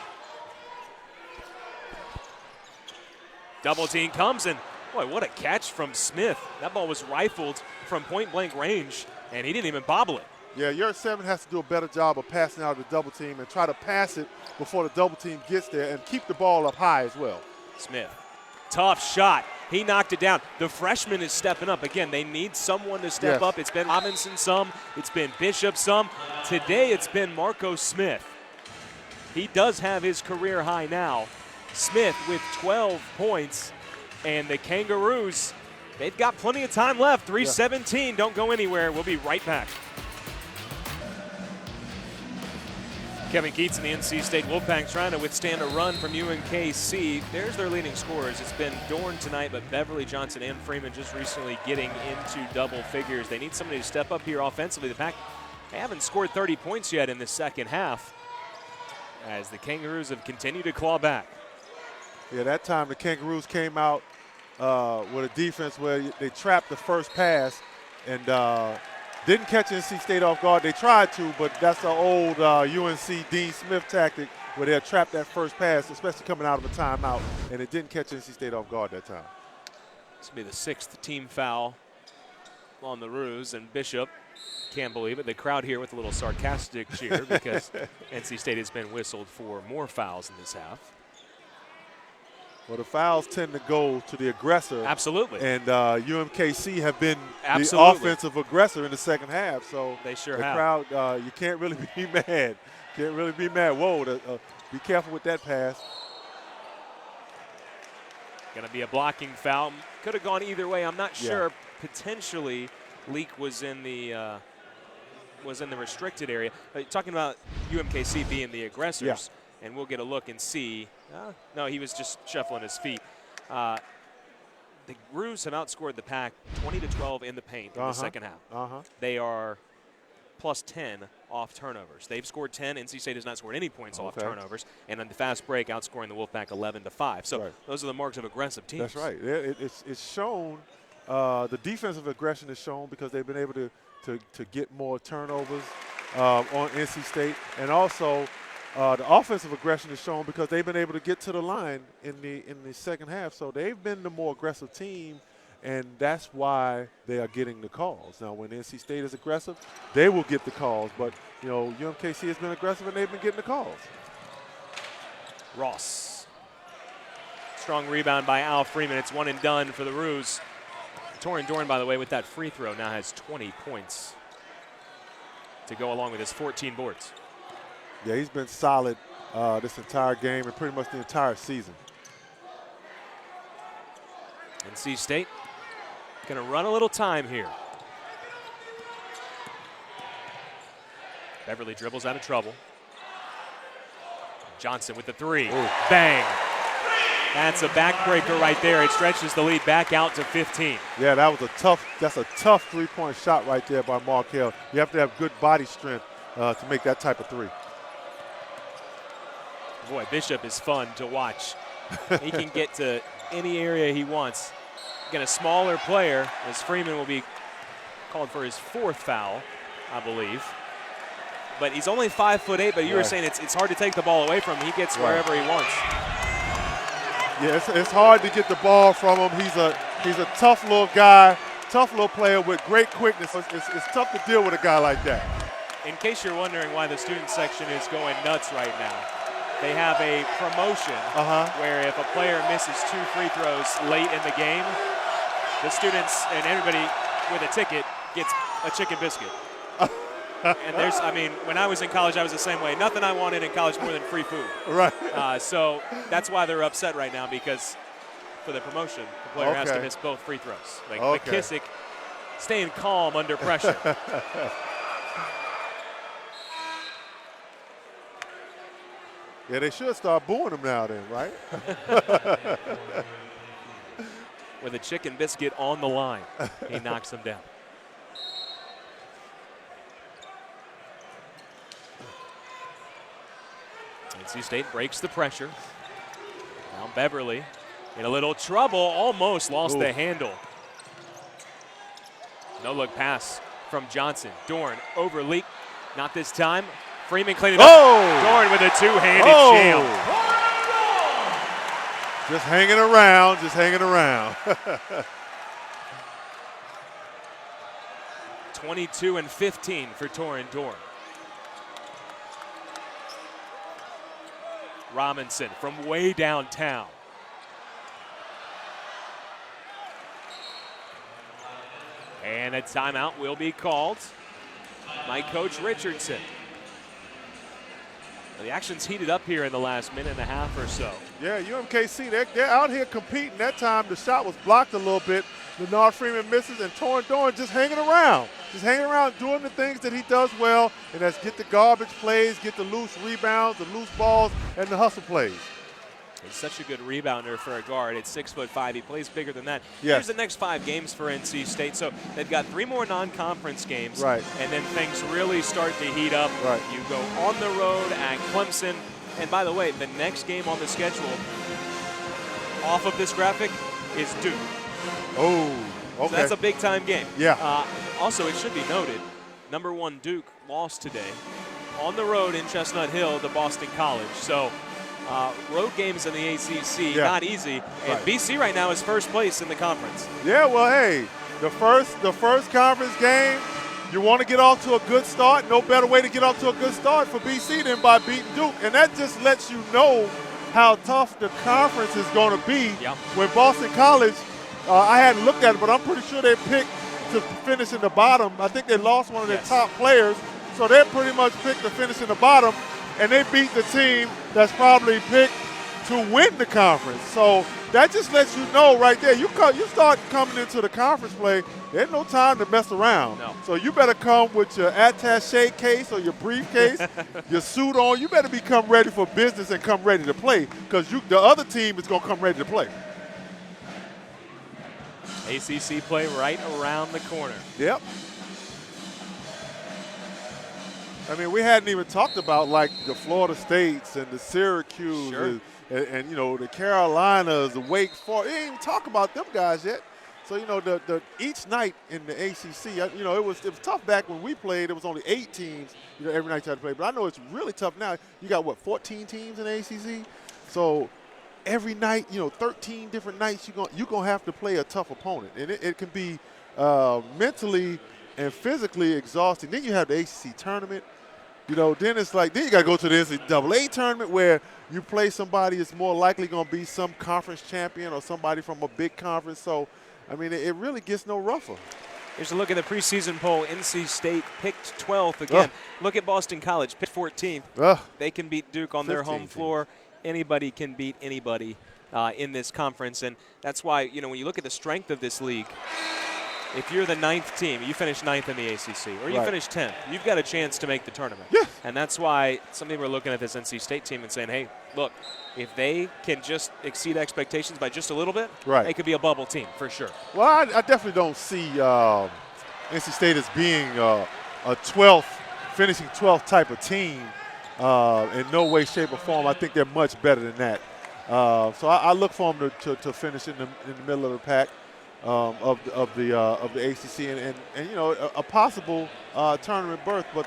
Double team comes, and boy, what a catch from Smith. That ball was rifled from point-blank range, and he didn't even bobble it. Yeah, your 7 has to do a better job of passing out of the double team and try to pass it before the double team gets there and keep the ball up high as well. Smith, tough shot. He knocked it down. The freshman is stepping up. Again, they need someone to step up. It's been Robinson some. It's been Bishop some. Today it's been Marco Smith. He does have his career high now. Smith with 12 points. And the Kangaroos, they've got plenty of time left. 3:17. Don't go anywhere. We'll be right back. Kevin Keats and the NC State Wolfpack trying to withstand a run from UMKC. There's their leading scorers. It's been Dorn tonight, but Beverly, Johnson, and Freeman just recently getting into double figures. They need somebody to step up here offensively. The Pack, they haven't scored 30 points yet in the second half as the Kangaroos have continued to claw back. Yeah, that time the Kangaroos came out with a defense where they trapped the first pass and didn't catch NC State off guard. They tried to, but that's the old UNC Dean Smith tactic where they'll trap that first pass, especially coming out of a timeout, and it didn't catch NC State off guard that time. This will be the 6th team foul on the Roos, and Bishop can't believe it. The crowd here with a little sarcastic cheer because NC State has been whistled for more fouls in this half. Well, the fouls tend to go to the aggressor. Absolutely. And UMKC have been the offensive aggressor in the second half. So they sure the have. Crowd, you can't really be mad. Can't really be mad. Whoa, be careful with that pass. Going to be a blocking foul. Could have gone either way. I'm not sure. Potentially, Leak was in the restricted area. Talking about UMKC being the aggressors, and we'll get a look and see. No, he was just shuffling his feet. The Roos have outscored the Pack 20-12 in the paint in the second half. They are plus 10 off turnovers. They've scored 10. NC State has not scored any points off turnovers. And on the fast break, outscoring the Wolfpack 11-5. So those are the marks of aggressive teams. That's right. It's shown. The defensive aggression is shown because they've been able to get more turnovers on NC State. And also, the offensive aggression is shown because they've been able to get to the line in the second half. So they've been the more aggressive team, and that's why they are getting the calls. Now, when NC State is aggressive, they will get the calls. But, you know, UMKC has been aggressive, and they've been getting the calls. Ross. Strong rebound by Al Freeman. It's one and done for the Roos. Torin Dorn, by the way, with that free throw, now has 20 points to go along with his 14 boards. Yeah, he's been solid this entire game and pretty much the entire season. NC State going to run a little time here. Beverly dribbles out of trouble. Johnson with the three. Ooh. Bang. That's a backbreaker right there. It stretches the lead back out to 15. Yeah, that's a tough three-point shot right there by Markel. You have to have good body strength to make that type of three. Boy, Bishop is fun to watch. He can get to any area he wants. Again, a smaller player, as Freeman will be called for his 4th foul, I believe. But he's only 5'8", but you were saying it's hard to take the ball away from him. He gets wherever he wants. Yeah, it's hard to get the ball from him. He's a tough little guy, tough little player with great quickness. It's tough to deal with a guy like that. In case you're wondering why the student section is going nuts right now, they have a promotion where if a player misses 2 free throws late in the game, the students and everybody with a ticket gets a chicken biscuit. And when I was in college, I was the same way. Nothing I wanted in college more than free food. Right. So that's why they're upset right now, because for the promotion, the player has to miss both free throws. Like McKissick staying calm under pressure. Yeah, they should start booing him now then, right? With a chicken biscuit on the line, he knocks him down. NC State breaks the pressure. Now Beverly in a little trouble, almost lost the handle. No-look pass from Johnson. Dorn over leak. Not this time. Freeman cleaning up. Dorn with a two-handed jam. Just hanging around, just hanging around. 22 and 15 for Torin Dorn. Robinson from way downtown. And a timeout will be called by Coach Richardson. The action's heated up here in the last minute and a half or so. Yeah, UMKC, they're out here competing. That time the shot was blocked a little bit. Bernard Freeman misses, and Torin Dorn just hanging around. Just hanging around doing the things that he does well, and that's get the garbage plays, get the loose rebounds, the loose balls, and the hustle plays. He's such a good rebounder for a guard. At 6'5", he plays bigger than that. Yes. Here's the next 5 games for NC State. So they've got 3 more non-conference games. Right. And then things really start to heat up. Right. You go on the road at Clemson. And by the way, the next game on the schedule off of this graphic is Duke. Oh, okay. So that's a big-time game. Yeah. Also, it should be noted, number 1 Duke lost today on the road in Chestnut Hill to Boston College. So road games in the ACC, not easy. And BC right now is first place in the conference. Yeah, well, hey, the first conference game, you want to get off to a good start. No better way to get off to a good start for BC than by beating Duke. And that just lets you know how tough the conference is going to be. When Boston College, I hadn't looked at it, but I'm pretty sure they picked to finish in the bottom. I think they lost one of their top players. So they pretty much picked to finish in the bottom. And they beat the team that's probably picked to win the conference. So that just lets you know right there, you start coming into the conference play, there's no time to mess around. No. So you better come with your attaché case or your briefcase, your suit on. You better become ready for business and come ready to play, because the other team is going to come ready to play. ACC play right around the corner. Yep. I mean, we hadn't even talked about like the Florida States and the Syracuse and you know, the Carolinas, the Wake Forest. We didn't even talk about them guys yet. So, you know, each night in the ACC, you know, it was tough back when we played. It was only 8 teams, you know, every night you had to play. But I know it's really tough now. You got, what, 14 teams in the ACC? So every night, you know, 13 different nights, you're going to have to play a tough opponent. And it can be mentally and physically exhausting. Then you have the ACC tournament. You know, then it's like, then you got to go to the NCAA tournament where you play somebody that's more likely going to be some conference champion or somebody from a big conference. So, I mean, it really gets no rougher. Here's a look at the preseason poll. NC State picked 12th again. Look at Boston College, picked 14th. They can beat Duke on their home floor. Anybody can beat anybody in this conference. And that's why, you know, when you look at the strength of this league, if you're the 9th team, you finish 9th in the ACC, or you finish 10th, you've got a chance to make the tournament. Yeah. And that's why some people are looking at this NC State team and saying, hey, look, if they can just exceed expectations by just a little bit, they could be a bubble team for sure. Well, I definitely don't see NC State as being a 12th, finishing 12th type of team in no way, shape, or form. I think they're much better than that. So I look for them to finish in the middle of the pack. Of the ACC and you know, a possible tournament berth, but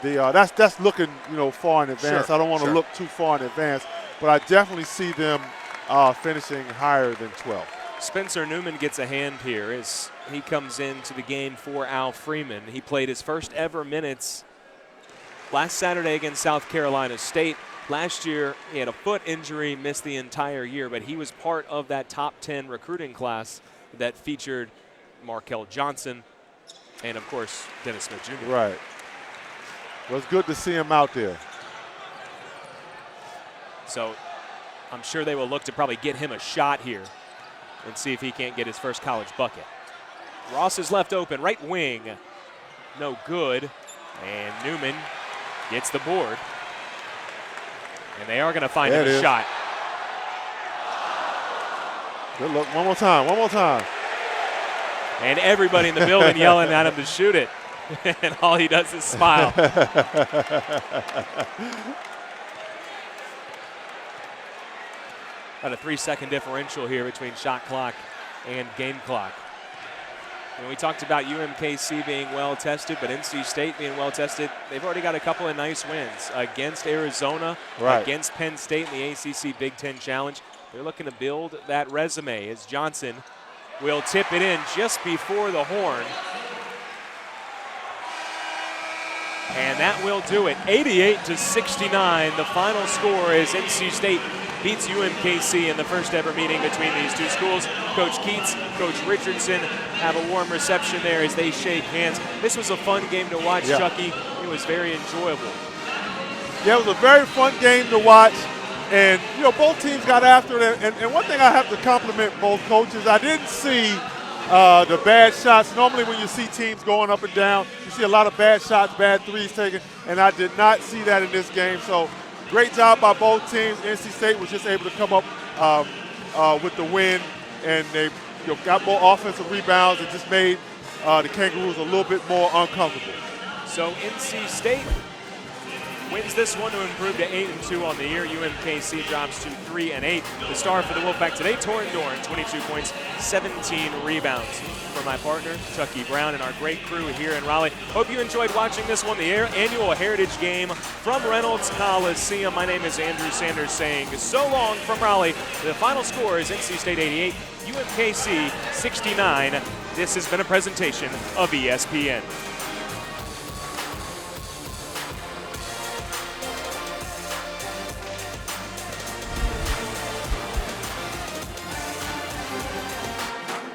that's looking, you know, far in advance. I don't want to look too far in advance, but I definitely see them finishing higher than 12. Spencer Newman gets a hand here as he comes into the game for Al Freeman. He played his first ever minutes last Saturday against South Carolina State. Last year, he had a foot injury, missed the entire year, but he was part of that top 10 recruiting class that featured Markel Johnson and, of course, Dennis Smith Jr. Right. Well, it's good to see him out there. So I'm sure they will look to probably get him a shot here and see if he can't get his first college bucket. Ross is left open, right wing. No good. And Newman gets the board. And they are going to find him a shot. Good look. One more time. One more time. And everybody in the building yelling at him to shoot it. And all he does is smile. About a 3-second differential here between shot clock and game clock. We talked about UMKC being well tested, but NC State being well tested. They've already got a couple of nice wins against Arizona, against Penn State in the ACC Big Ten Challenge. They're looking to build that resume as Johnson will tip it in just before the horn. And that will do it. 88-69. The final score is NC State beats UMKC in the first ever meeting between these two schools. Coach Keats, Coach Richardson have a warm reception there as they shake hands. This was a fun game to watch, Chucky. It was very enjoyable. Yeah, it was a very fun game to watch. And, you know, both teams got after it. And one thing I have to compliment both coaches, I didn't see the bad shots. Normally when you see teams going up and down, you see a lot of bad shots, bad threes taken, and I did not see that in this game. So great job by both teams. NC State was just able to come up with the win, and they got more offensive rebounds and just made the Kangaroos a little bit more uncomfortable. So NC State wins this one to improve to 8-2 on the year. UMKC drops to 3-8. The star for the Wolfpack today, Torin Doran, 22 points, 17 rebounds. For my partner, Chucky Brown, and our great crew here in Raleigh. Hope you enjoyed watching this one, the annual Heritage Game from Reynolds Coliseum. My name is Andrew Sanders saying so long from Raleigh. The final score is NC State 88, UMKC 69. This has been a presentation of ESPN.